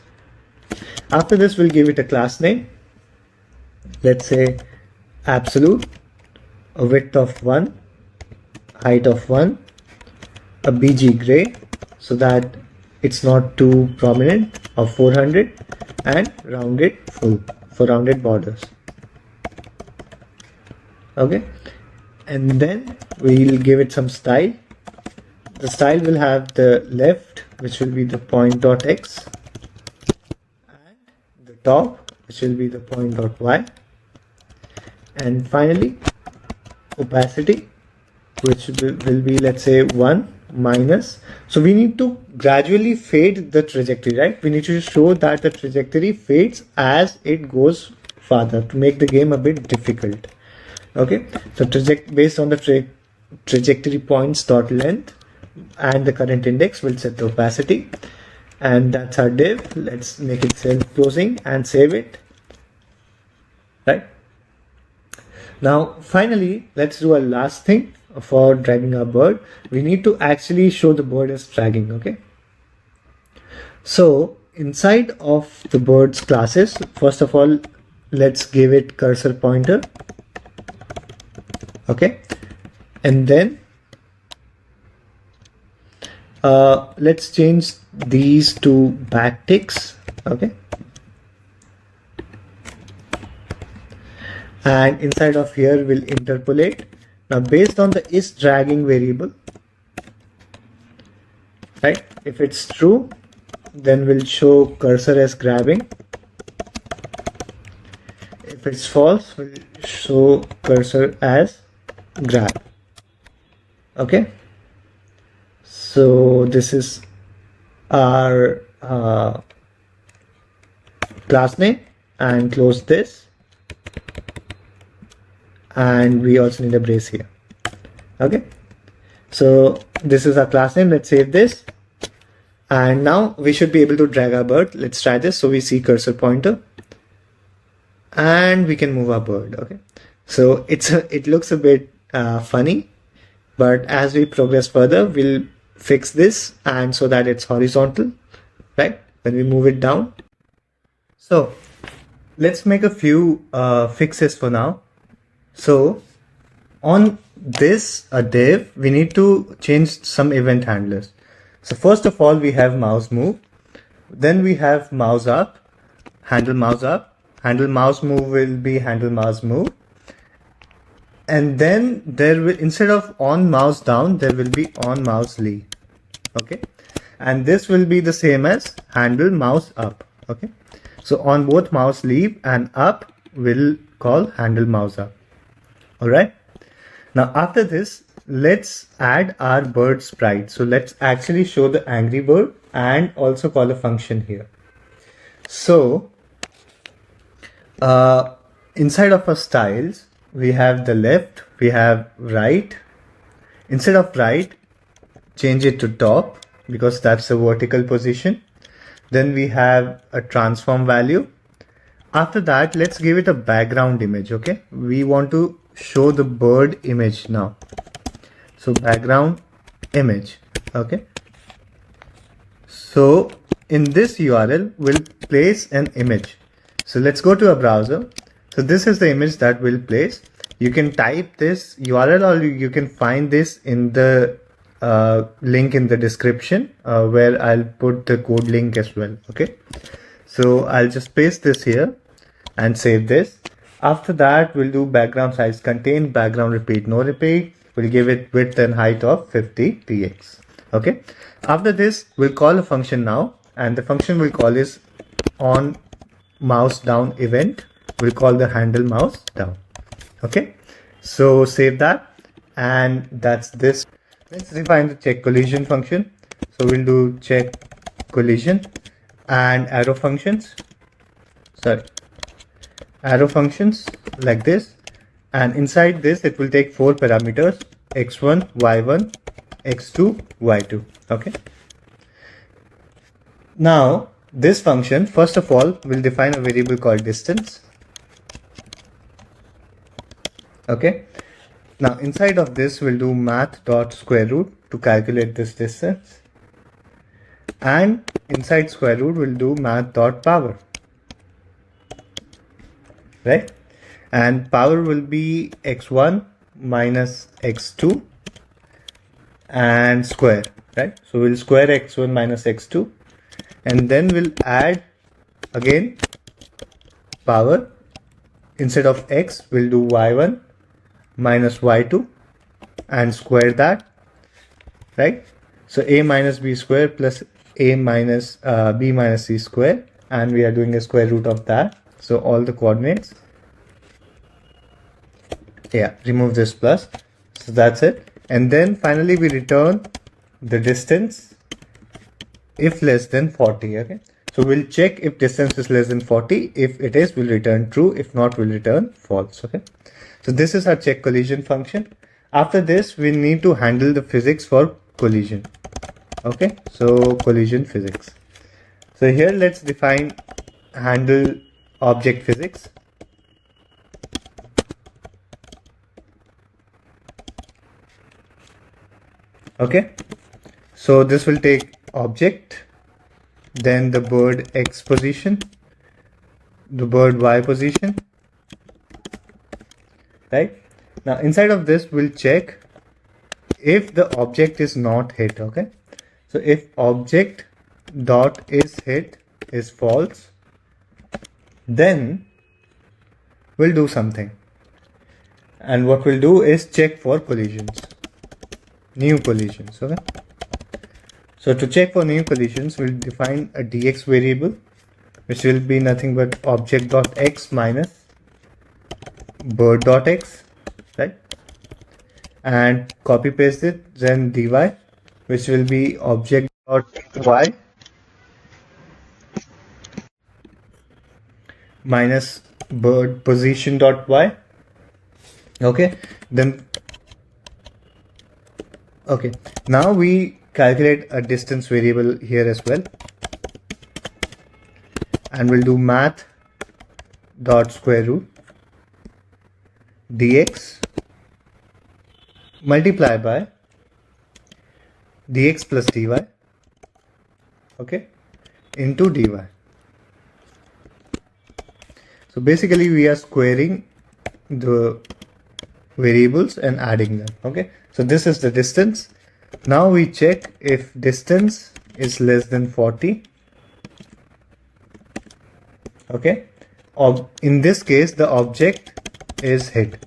After this, we'll give it a class name. Let's say absolute, a width of 1, height of 1, a BG gray so that it's not too prominent, of 400, and rounded full for rounded borders. Okay, and then we'll give it some style. The style will have the left, which will be the point.x, and the top, which will be the point.y, and finally opacity, which will be, let's say, 1 minus. So we need to gradually fade the trajectory, right? We need to show that the trajectory fades as it goes farther to make the game a bit difficult. Okay, so based on the trajectory points dot length and the current index, we'll set the opacity, and that's our div. Let's make it self-closing and save it. Right now, finally, let's do a last thing. For dragging our bird, we need to actually show the bird as dragging. Okay, so inside of the bird's classes, first of all, let's give it cursor pointer. Okay, and then let's change these to backticks. Okay, and inside of here we'll interpolate. Now based on the is dragging variable, right, if it's true, then we'll show cursor as grabbing. If it's false, we'll show cursor as grab. Okay, so this is our class name, and close this. And we also need a brace here. Okay, so this is our class name. Let's save this, and now we should be able to drag our bird. Let's try this. So we see cursor pointer and we can move our bird. Okay, so it looks a bit funny, but as we progress further, we'll fix this, and so that it's horizontal, right, when we move it down. So let's make a few fixes for now. So on this div, we need to change some event handlers. So first of all, we have mouse move, then we have mouse up, handle mouse up, handle mouse move will be handle mouse move, and then there will, instead of on mouse down, there will be on mouse leave. Okay, and this will be the same as handle mouse up. Okay, so on both mouse leave and up, we'll call handle mouse up. All right, now after this, let's add our bird sprite. So let's actually show the angry bird and also call a function here. So inside of our styles, we have the left, we have right. Instead of right, change it to top because that's the vertical position. Then we have a transform value. After that, let's give it a background image. Okay, we want to show the bird image now. So background image. Okay, so in this URL, we'll place an image. So let's go to a browser. So this is the image that we'll place. You can type this URL or you can find this in the link in the description where I'll put the code link as well. Okay, So I'll just paste this here and save this. After that, we'll do background size contain, background repeat, no repeat. We'll give it width and height of 50 px. Okay. After this, we'll call a function now, and the function we'll call is on mouse down event. We'll call the handle mouse down. Okay. So save that, and that's this. Let's define the check collision function. So we'll do check collision and arrow functions. Arrow functions like this, and inside this it will take 4 parameters: x1, y1, x2, y2. Okay. Now this function, first of all, will define a variable called distance. Okay. Now inside of this we'll do math.square root to calculate this distance, and inside square root we'll do math.power, right? And power will be x1 minus x2 and square, right? So we'll square x1 minus x2, and then we'll add again power. Instead of x, we'll do y1 minus y2 and square that, right? So a minus b square plus a minus b minus c square, and we are doing a square root of that. So all the coordinates, yeah, remove this plus. So that's it. And then finally we return the distance if less than 40. Okay. So we'll check if distance is less than 40. If it is, we'll return true. If not, we'll return false. Okay. So this is our check collision function. After this, we need to handle the physics for collision. Okay. So collision physics. So here let's define handle object physics. Okay. So this will take object, then the bird X position, the bird Y position, right? Now inside of this we'll check if the object is not hit. Okay. So if object dot is hit is false, then we'll do something, and what we'll do is check for collisions, new collisions. Okay. So to check for new collisions, we'll define a dx variable, which will be nothing but object.x minus bird.x, right? And copy paste it, then dy, which will be object.y minus bird position.y. Okay, then okay, now we calculate a distance variable here as well, and we'll do math dot square root dx multiply by dx plus dy, okay, into dy. So basically we are squaring the variables and adding them. Okay, so this is the distance. Now we check if distance is less than 40. Okay, in this case the object is hit.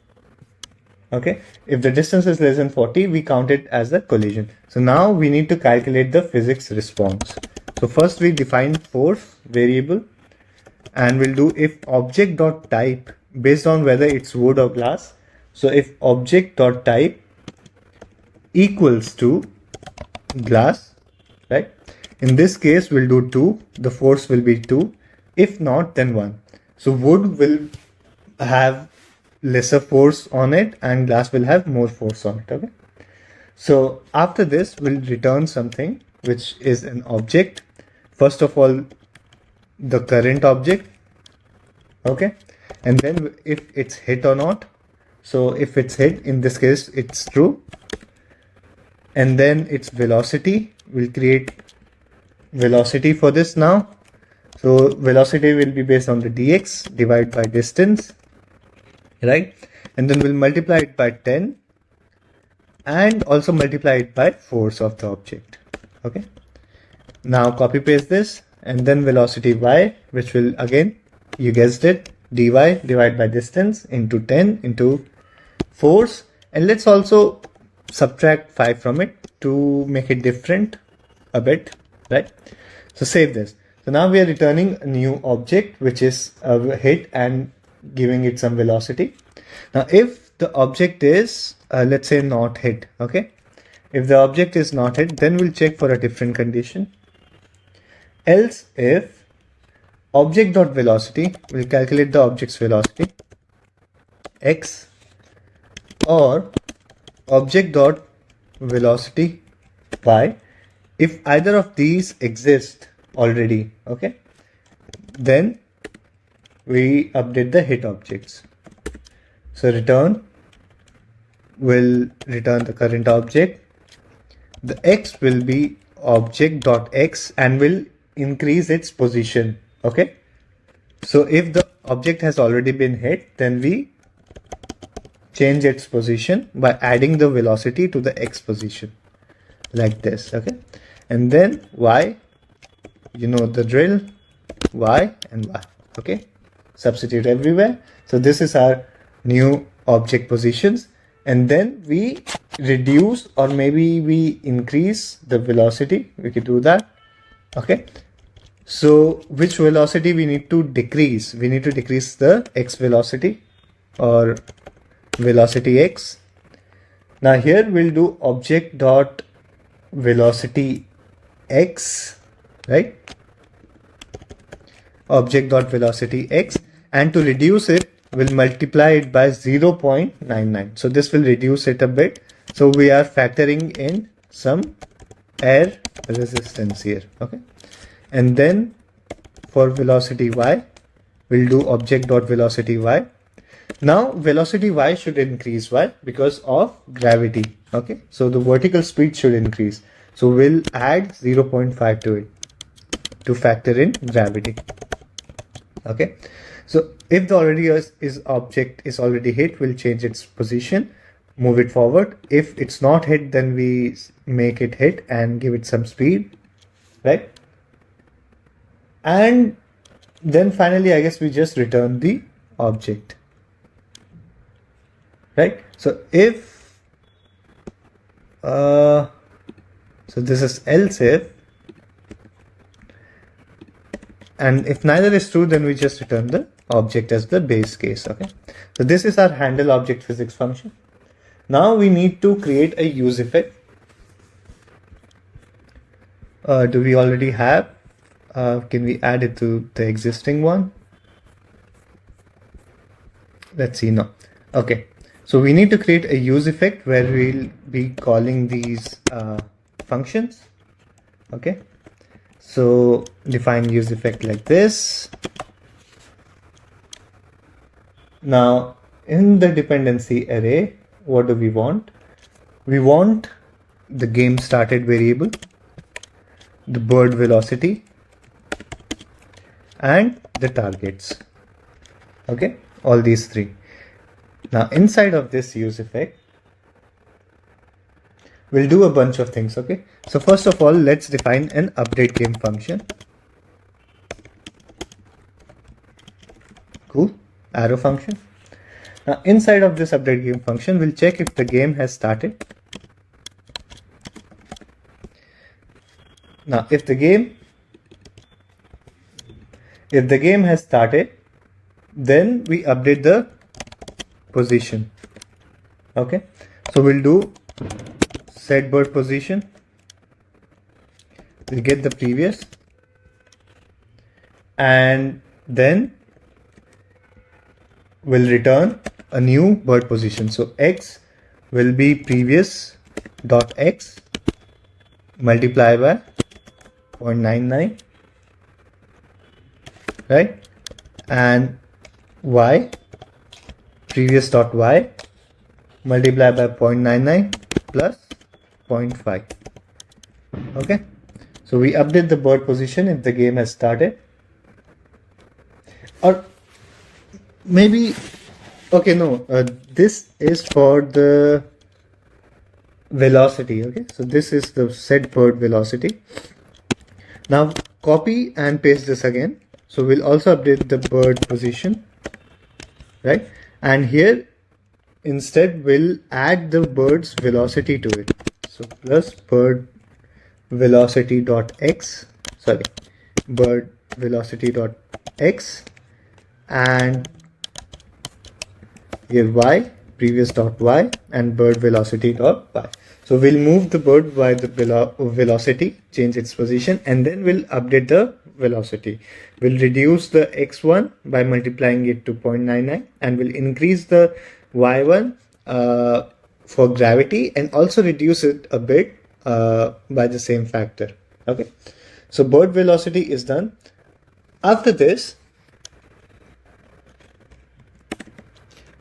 Okay, if the distance is less than 40, we count it as a collision. So now we need to calculate the physics response. So first we define force variable, and we'll do if object dot type based on whether it's wood or glass. So if object dot type equals to glass, right? In this case we'll do 2, the force will be 2. If not, then 1. So wood will have lesser force on it and glass will have more force on it. Okay, so after this we'll return something which is an object. First of all, the current object, okay, and then if it's hit or not. So if it's hit, in this case it's true, and then its velocity, we'll create velocity for this now. So velocity will be based on the dx divided by distance, right? And then we'll multiply it by 10 and also multiply it by force of the object. Okay, now copy paste this and then velocity y, which will again, you guessed it, dy divided by distance into 10 into force, and let's also subtract 5 from it to make it different a bit, right? So save this. So now we are returning a new object which is a hit and giving it some velocity. Now if the object is let's say not hit, okay, if the object is not hit, then we'll check for a different condition. Else if object dot velocity, we'll calculate the object's velocity x, or object dot velocity y, if either of these exist already, okay, then we update the hit objects. So return will return the current object. The x will be object dot x and will increase its position, okay. So if the object has already been hit, then we change its position by adding the velocity to the x position like this, okay. And then y, you know the drill, y and y, okay, substitute everywhere. So this is our new object positions, and then we reduce or maybe we increase the velocity, we could do that, okay. So which velocity we need to decrease? We need to decrease the x velocity or velocity x. Now here we'll do object dot velocity x, right? Object dot velocity x, and to reduce it we'll multiply it by 0.99. So this will reduce it a bit. So we are factoring in some air resistance here, okay. And then for velocity y, we'll do object dot velocity y. Now velocity y should increase. Why? Because of gravity, okay. So the vertical speed should increase. So we'll add 0.5 to it to factor in gravity, okay. So if the already is object is already hit, we'll change its position, move it forward. If it's not hit, then we make it hit and give it some speed, right? And then finally, I guess we just return the object, right? So if so this is else if, and if neither is true, then we just return the object as the base case, okay. So this is our handle object physics function. Now we need to create a use effect. Do we already have? Can we add it to the existing one? Let's see. No. Okay. So we need to create a use effect where we'll be calling these functions. Okay. So define use effect like this. Now in the dependency array, what do we want? We want the game started variable, the bird velocity, and the targets, okay, all these three. Now inside of this use effect, we'll do a bunch of things, okay. So first of all, let's define an update game function. Cool, arrow function. Now inside of this update game function, we'll check if the game has started. Now if the game has started, then we update the position, okay. So we'll do set bird position, we'll get the previous, and then we'll return a new bird position. So x will be previous dot x multiply by 0.99, right, and y previous dot y multiply by 0.99 plus 0.5, okay. So we update the bird position if the game has started, or maybe, okay, no, this is for the velocity, okay. So this is the set bird velocity. Now copy and paste this again. So we'll also update the bird position, right? And here instead we'll add the bird's velocity to it. So plus bird velocity dot x, sorry, bird velocity dot x, and here y, previous dot y, and bird velocity dot y. So we'll move the bird by the velocity, change its position, and then we'll update the velocity. We'll reduce the x1 by multiplying it to 0.99, and we'll increase the y1 for gravity, and also reduce it a bit by the same factor. Okay, so bird velocity is done. After this,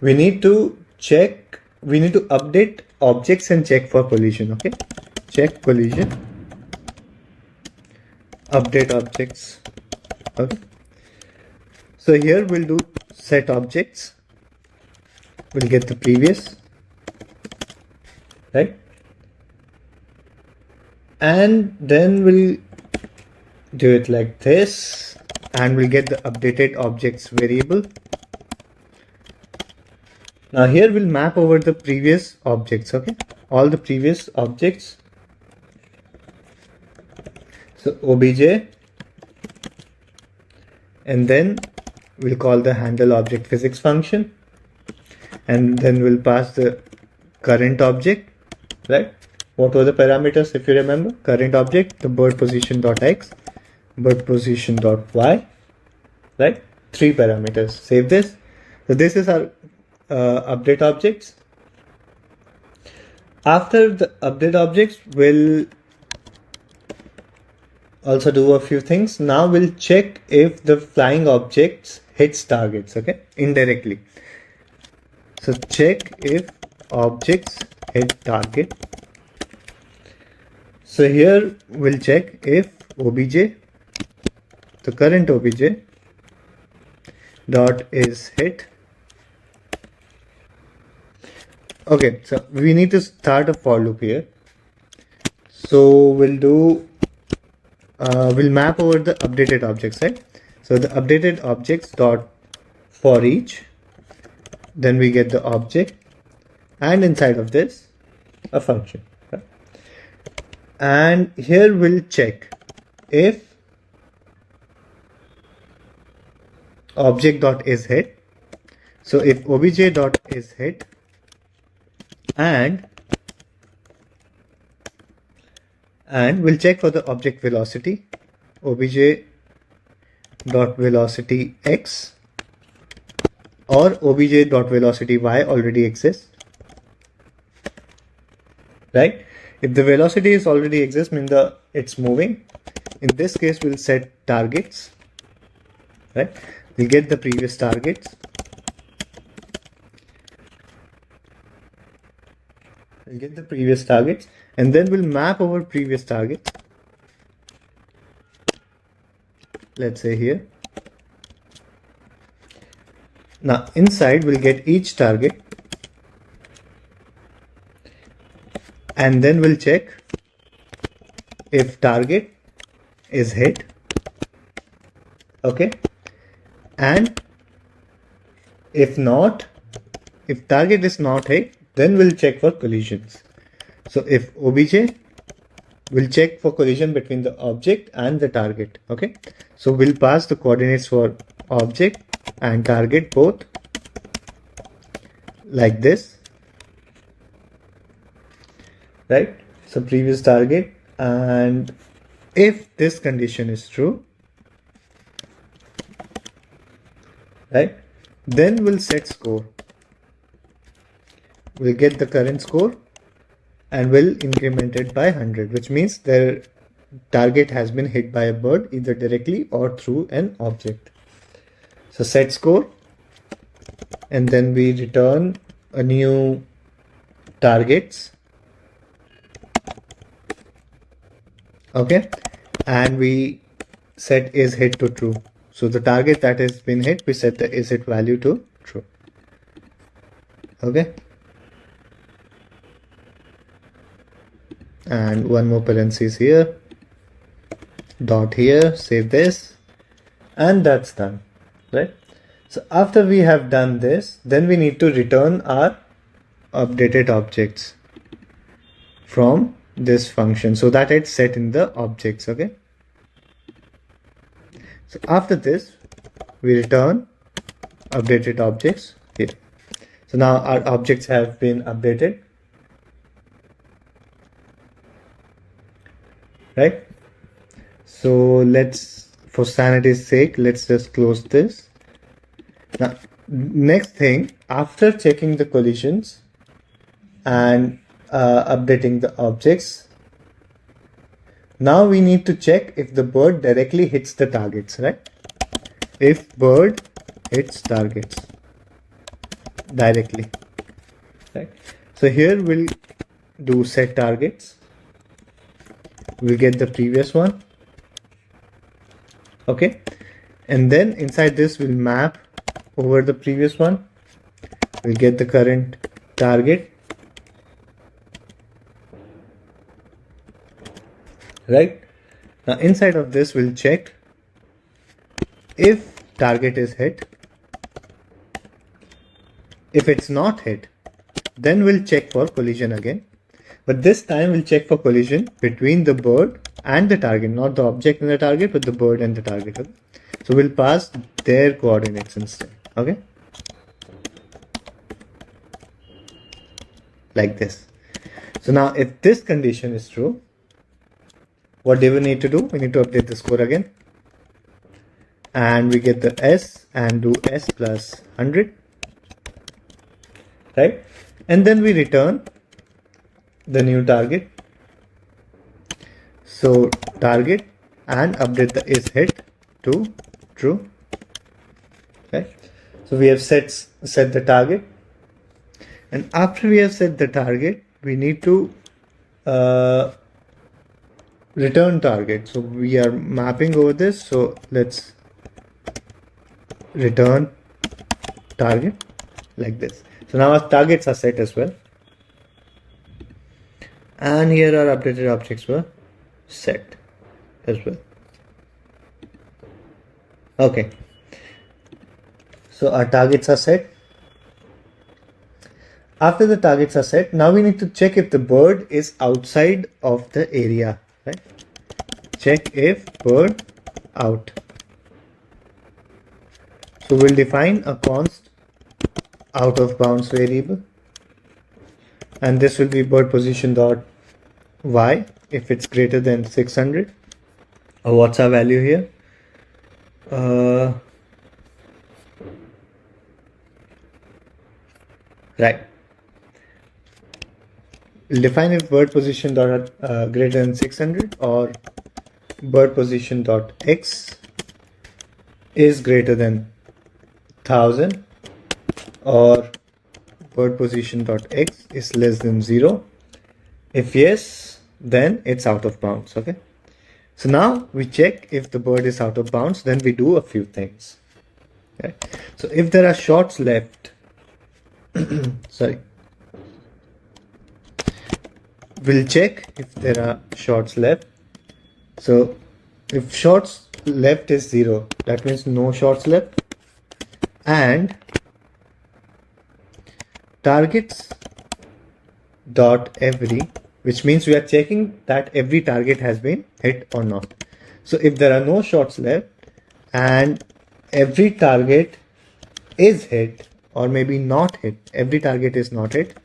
we need to update objects and check for collision. Okay, check collision, update objects. Okay, so here we'll do set objects. We'll get the previous, right? And then we'll do it like this, and we'll get the updated objects variable. Now here we'll map over the previous objects, okay? All the previous objects. So obj, and then we'll call the handle object physics function, and then we'll pass the current object, right? What were the parameters, if you remember? Current object, the bird position dot x, bird position dot y, right? 3 parameters. Save this. So this is our update objects. After the update objects, we'll also do a few things. Now we'll check if the flying objects hits targets, okay, indirectly. So check if objects hit target. So here we'll check if obj, the current obj dot is hit. Okay, so we need to start a for loop here. So we'll do we'll map over the updated objects, right? So the updated objects dot for each, then we get the object, and inside of this a function, right? And here we'll check if object dot is hit. So if obj dot is hit, and we'll check for the object velocity, obj dot velocity x or obj dot velocity y already exists, right? If the velocity is already exists, means it's moving. In this case, we'll set targets, right? We'll get the previous targets. We'll get the previous targets, and then we'll map over previous targets. Let's say here. Now inside we'll get each target, and then we'll check if target is hit, okay, and if not, if target is not hit, then we'll check for collisions. So if obj, we'll check for collision between the object and the target, okay? So we'll pass the coordinates for object and target both like this, right? So previous target, and if this condition is true, right, then we'll set score. We'll get the current score and we'll increment it by 100, which means their target has been hit by a bird either directly or through an object. So set score, and then we return a new targets, okay, and we set is hit to true. So the target that has been hit, we set the is hit value to true, okay. And one more parenthesis here, dot here, save this, and that's done, right? So after we have done this, then we need to return our updated objects from this function so that it's set in the objects. Okay, so after this we return updated objects here. So now our objects have been updated, right? So let's, for sanity's sake, let's just close this. Now next thing, after checking the collisions and updating the objects, now we need to check if the bird directly hits the targets, right? If bird hits targets directly, right? So here we'll do set targets, we'll get the previous one, okay, and then inside this we'll map over the previous one, we'll get the current target, right? Now inside of this we'll check if target is hit. If it's not hit, then we'll check for collision again, but this time we'll check for collision between the bird and the target, not the object and the target, but the bird and the target. Okay? So we'll pass their coordinates instead, okay, like this. So now if this condition is true, what do we need to do? We need to update the score again, and we get the S and do S plus 100, right? And then we return the new target. So target and update the is hit to true, right? So we have set the target, and after we have set the target, we need to return target. So we are mapping over this, so let's return target like this. So now our targets are set as well, and here our updated objects were set as well. Okay, so our targets are set. After the targets are set, now we need to check if the bird is outside of the area, right? Check if bird out. So we'll define a const out of bounds variable, and this will be bird position dot y if it's greater than 600. What's our value here? Right. We'll define if bird position dot greater than 600 or bird position dot x is greater than 1000 or bird position dot x is less than 0. If yes, then it's out of bounds. Okay, so now we check if the bird is out of bounds, then we do a few things. Okay, so if there are shots left sorry, we'll check if there are shots left. So if shots left is 0, that means no shots left, and targets dot every, which means we are checking that every target has been hit or not. So if there are no shots left and every target is hit, or maybe not hit, every target is not hit,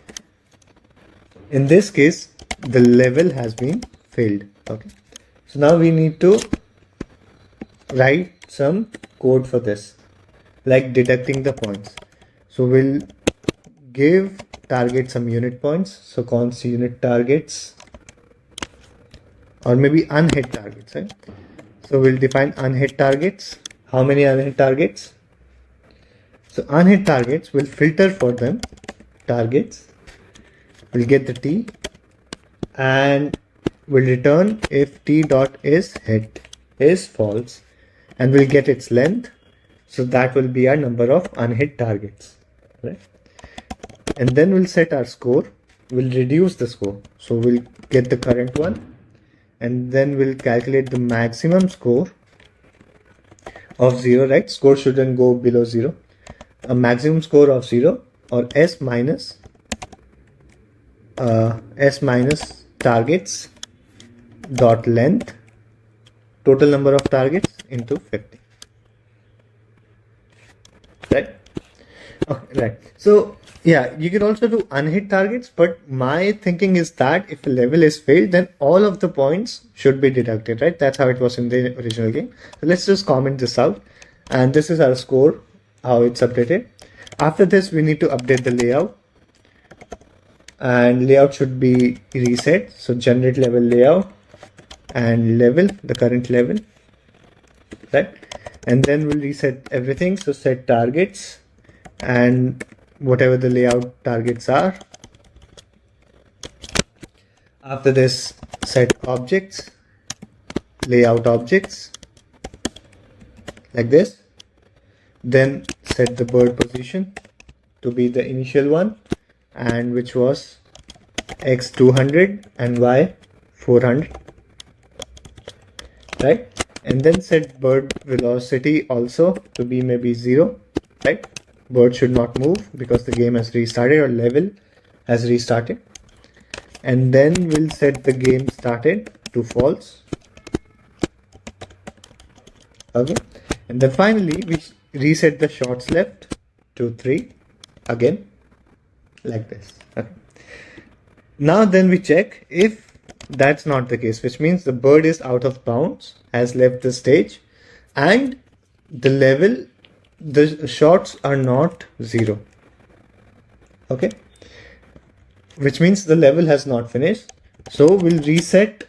in this case the level has been failed. Okay, so now we need to write some code for this, like deducting the points. So we'll give target some unit points, so const unit targets, or maybe unhit targets, right? So we'll define unhit targets. How many unhit targets? So unhit targets, will filter for them targets, we'll get the t, and we'll return if t dot is hit is false, and we'll get its length, so that will be our number of unhit targets, right? And then we'll set our score, we'll reduce the score, so we'll get the current one and then we'll calculate the maximum score of 0, right? Score shouldn't go below 0. A maximum score of 0, or s minus targets dot length, total number of targets, into 50, right? Okay, right. So yeah, you can also do unhit targets, but my thinking is that if a level is failed, then all of the points should be deducted, right? That's how it was in the original game. So let's just comment this out, and this is our score, how it's updated. After this, we need to update the layout, and layout should be reset. So generate level layout and level, the current level, right? And then we'll reset everything. So set targets and whatever the layout targets are. After this, set objects, layout objects, like this. Then set the bird position to be the initial one, and which was x 200 and y 400, right? And then set bird velocity also to be maybe 0, right? Bird should not move because the game has restarted, or level has restarted. And then we'll set the game started to false. Okay, and then finally we reset the shots left to 3 again, like this. Okay. Now then we check if that's not the case, which means the bird is out of bounds, has left the stage, and the level, the shots are not 0. Okay, which means the level has not finished. So we'll reset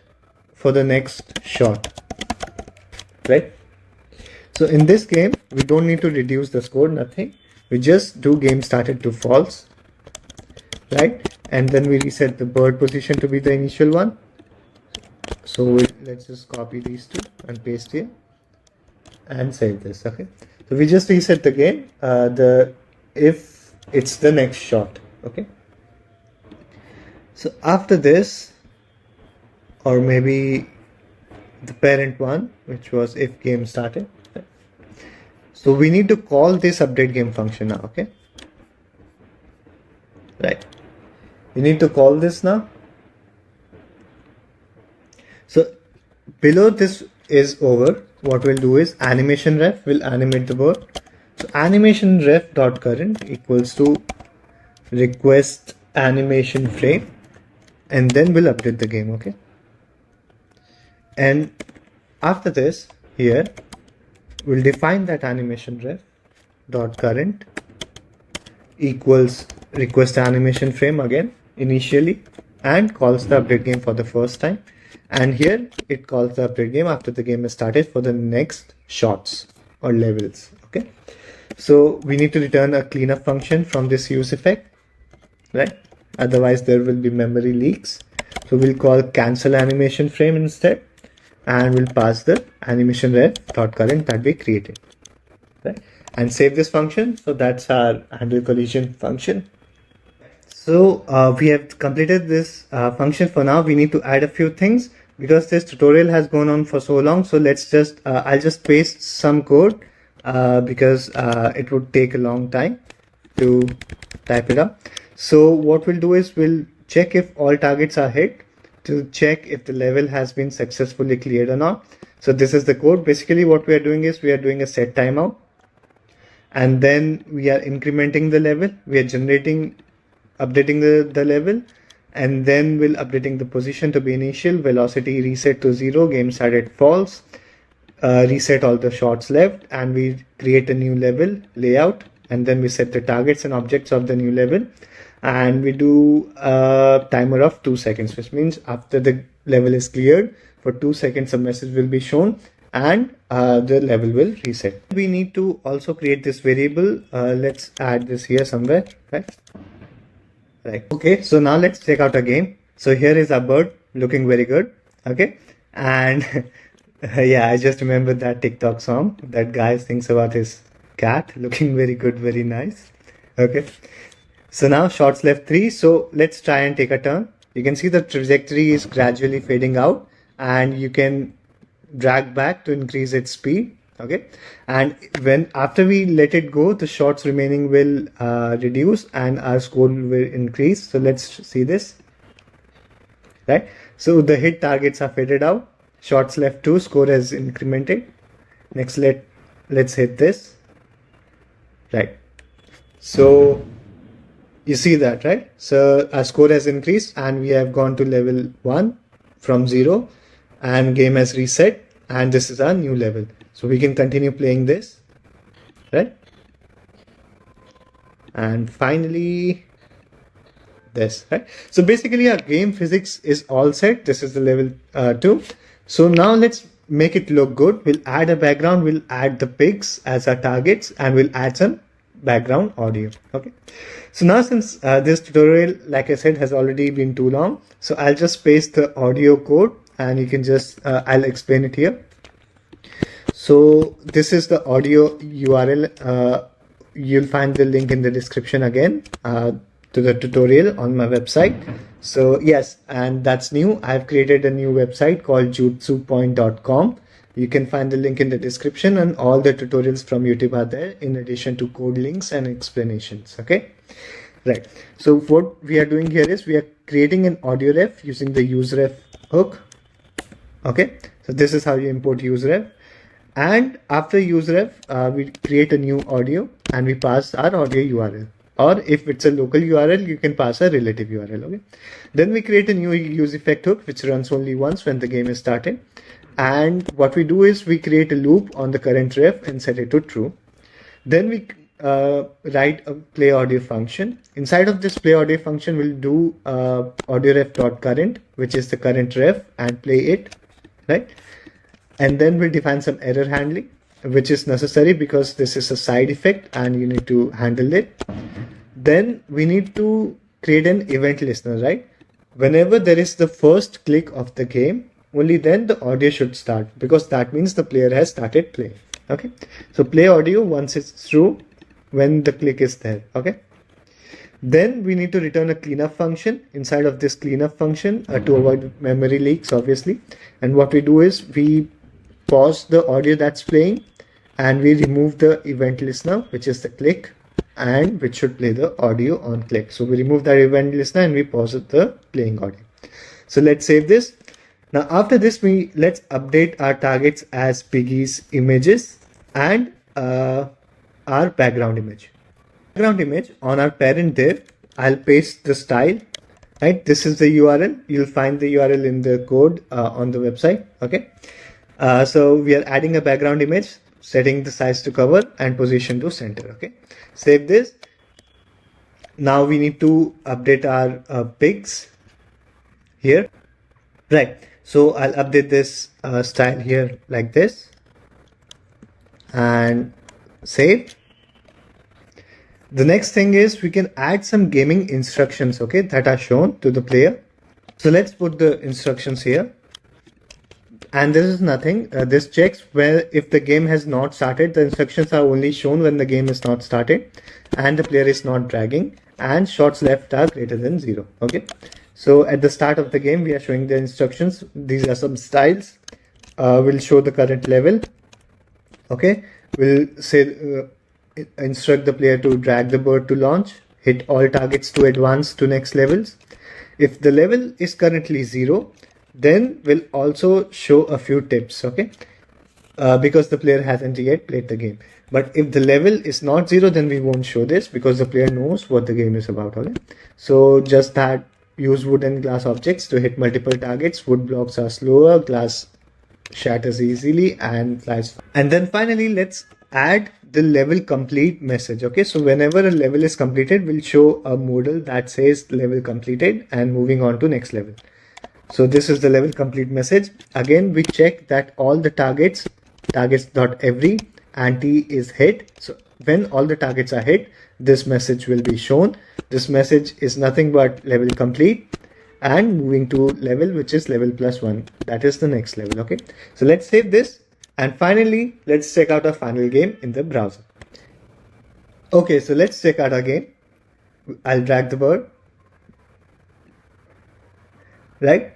for the next shot, right? So in this game, we don't need to reduce the score, nothing. We just do game started to false, right? And then we reset the bird position to be the initial one. So let's just copy these two and paste here and save this. Okay, so we just reset the game, if it's the next shot. Okay, so after this, or maybe the parent one, which was if game started. So we need to call this update game function now. Okay, right, we need to call this now. So below this is over, what we'll do is animation ref will animate the bird. So animation ref dot current equals to request animation frame, and then we'll update the game. Okay, and after this, here we'll define that animation ref dot current equals request animation frame again initially, and calls the update game for the first time. And here it calls the update game after the game is started for the next shots or levels. Okay, so we need to return a cleanup function from this use effect, right? Otherwise there will be memory leaks. So we'll call cancel animation frame instead, and we'll pass the animation ref dot current that we created, right? And save this function. So that's our handle collision function. So we have completed this function. For now, we need to add a few things because this tutorial has gone on for so long. So let's just I'll just paste some code because it would take a long time to type it up. So what we'll do is we'll check if all targets are hit, to check if the level has been successfully cleared or not. So this is the code. Basically what we are doing is we are doing a set timeout, and then we are incrementing the level. We are updating the level, and then we'll updating the position to be initial, velocity reset to 0, game started false, reset all the shots left, and we create a new level layout, and then we set the targets and objects of the new level, and we do a timer of 2 seconds, which means after the level is cleared for 2 seconds a message will be shown, and the level will reset. We need to also create this variable. Let's add this here somewhere, right? Okay, so now let's check out a game. So here is our bird looking very good. Okay, and yeah, I just remembered that TikTok song that guy sings about his cat looking very good, very nice. Okay, so now shots left 3. So let's try and take a turn. You can see the trajectory is gradually fading out, and you can drag back to increase its speed. Okay, and after we let it go, the shots remaining will reduce and our score will increase. So let's see this. Right, so the hit targets are faded out, shots left 2, score has incremented. Next, let's hit this. Right, so you see that, right? So our score has increased and we have gone to level 1 from 0, and game has reset, and this is our new level. So we can continue playing this, right? And finally this, right? So basically our game physics is all set. This is the level 2. So now let's make it look good. We'll add a background, we'll add the pigs as our targets, and we'll add some background audio. Okay, so now since this tutorial, like I said, has already been too long, so I'll just paste the audio code and you can just I'll explain it here. So this is the audio URL. You'll find the link in the description again to the tutorial on my website. So yes, and that's new. I've created a new website called jutsupoint.com. You can find the link in the description, and all the tutorials from YouTube are there in addition to code links and explanations. Okay, right. So what we are doing here is we are creating an audio ref using the useref hook. Okay, so this is how you import useref. And after useref, we create a new audio and we pass our audio URL. Or if it's a local URL, you can pass a relative URL. Okay. Then we create a new use effect hook which runs only once when the game is started. And what we do is we create a loop on the current ref and set it to true. Then we write a play audio function. Inside of this play audio function, we'll do audio ref.current, which is the current ref, and play it, right? And then we'll define some error handling, which is necessary because this is a side effect and you need to handle it. Then we need to create an event listener, right? Whenever there is the first click of the game, only then the audio should start, because that means the player has started playing. Okay, so play audio once it's through when the click is there. Okay, then we need to return a cleanup function inside of this cleanup function to avoid memory leaks, obviously. And what we do is we pause the audio that's playing and we remove the event listener, which is the click, and which should play the audio on click. So we remove that event listener and we pause the playing audio. So let's save this. Now after this, let's update our targets as piggies images and our background image. Background image on our parent div, I'll paste the style, right? This is the URL. You'll find the URL in the code on the website. Okay. So we are adding a background image, setting the size to cover and position to center. Okay. Save this. Now we need to update our pigs here. Right. So I'll update this style here like this and save. The next thing is we can add some gaming instructions, okay, that are shown to the player. So let's put the instructions here. And this is nothing. This checks where if the game has not started, the instructions are only shown when the game is not started and the player is not dragging, and shots left are greater than 0. Okay. So at the start of the game, we are showing the instructions. These are some styles. We'll show the current level. Okay. We'll say instruct the player to drag the bird to launch, hit all targets to advance to next levels. If the level is currently 0, then we'll also show a few tips. Okay. Because the player hasn't yet played the game. But if the level is not 0, then we won't show this because the player knows what the game is about. Okay. So just that. Use wood and glass objects to hit multiple targets. Wood blocks are slower, glass shatters easily and flies. And then finally, let's add the level complete message. Okay, so whenever a level is completed, we'll show a modal that says level completed and moving on to next level. So this is the level complete message. Again, we check that all the targets.every anti is hit. So when all the targets are hit, this message will be shown. This message is nothing but level complete and moving to level, which is level +1. That is the next level. Okay, so let's save this. And finally, let's check out our final game in the browser. Okay, so let's check out our game. I'll drag the bird. Right.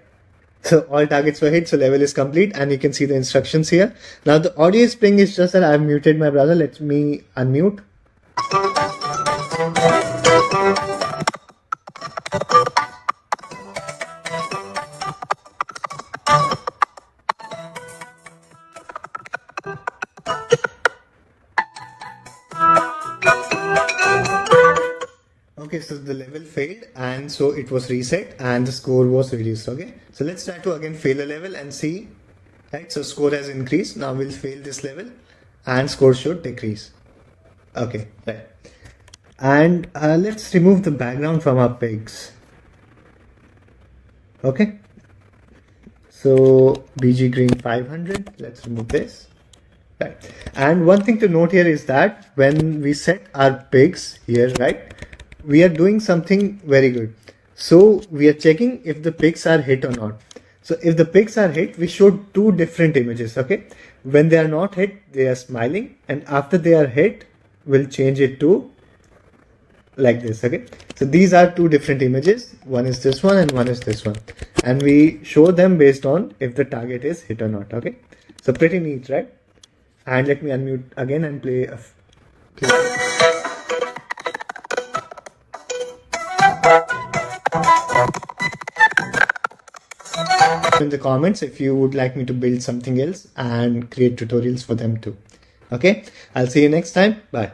So all targets were hit, so level is complete, and you can see the instructions here. Now the audio is playing, is just that I've muted my browser. Let me unmute. Okay, so the level failed, and so it was reset and the score was reduced. Okay, so let's try to again fail a level and see. Right, so score has increased. Now we'll fail this level and score should decrease. Okay, right. And let's remove the background from our pigs. Okay, so BG green 500, let's remove this. Right, and one thing to note here is that when we set our pigs here, right, we are doing something very good. So we are checking if the pics are hit or not. So if the pics are hit, we showed two different images. Okay, when they are not hit, they are smiling, and after they are hit, we'll change it to like this. Okay, so these are two different images. One is this one and one is this one, and we show them based on if the target is hit or not. Okay, so pretty neat, right? And let me unmute again and play a in the comments if you would like me to build something else and create tutorials for them too. Okay, I'll see you next time. Bye.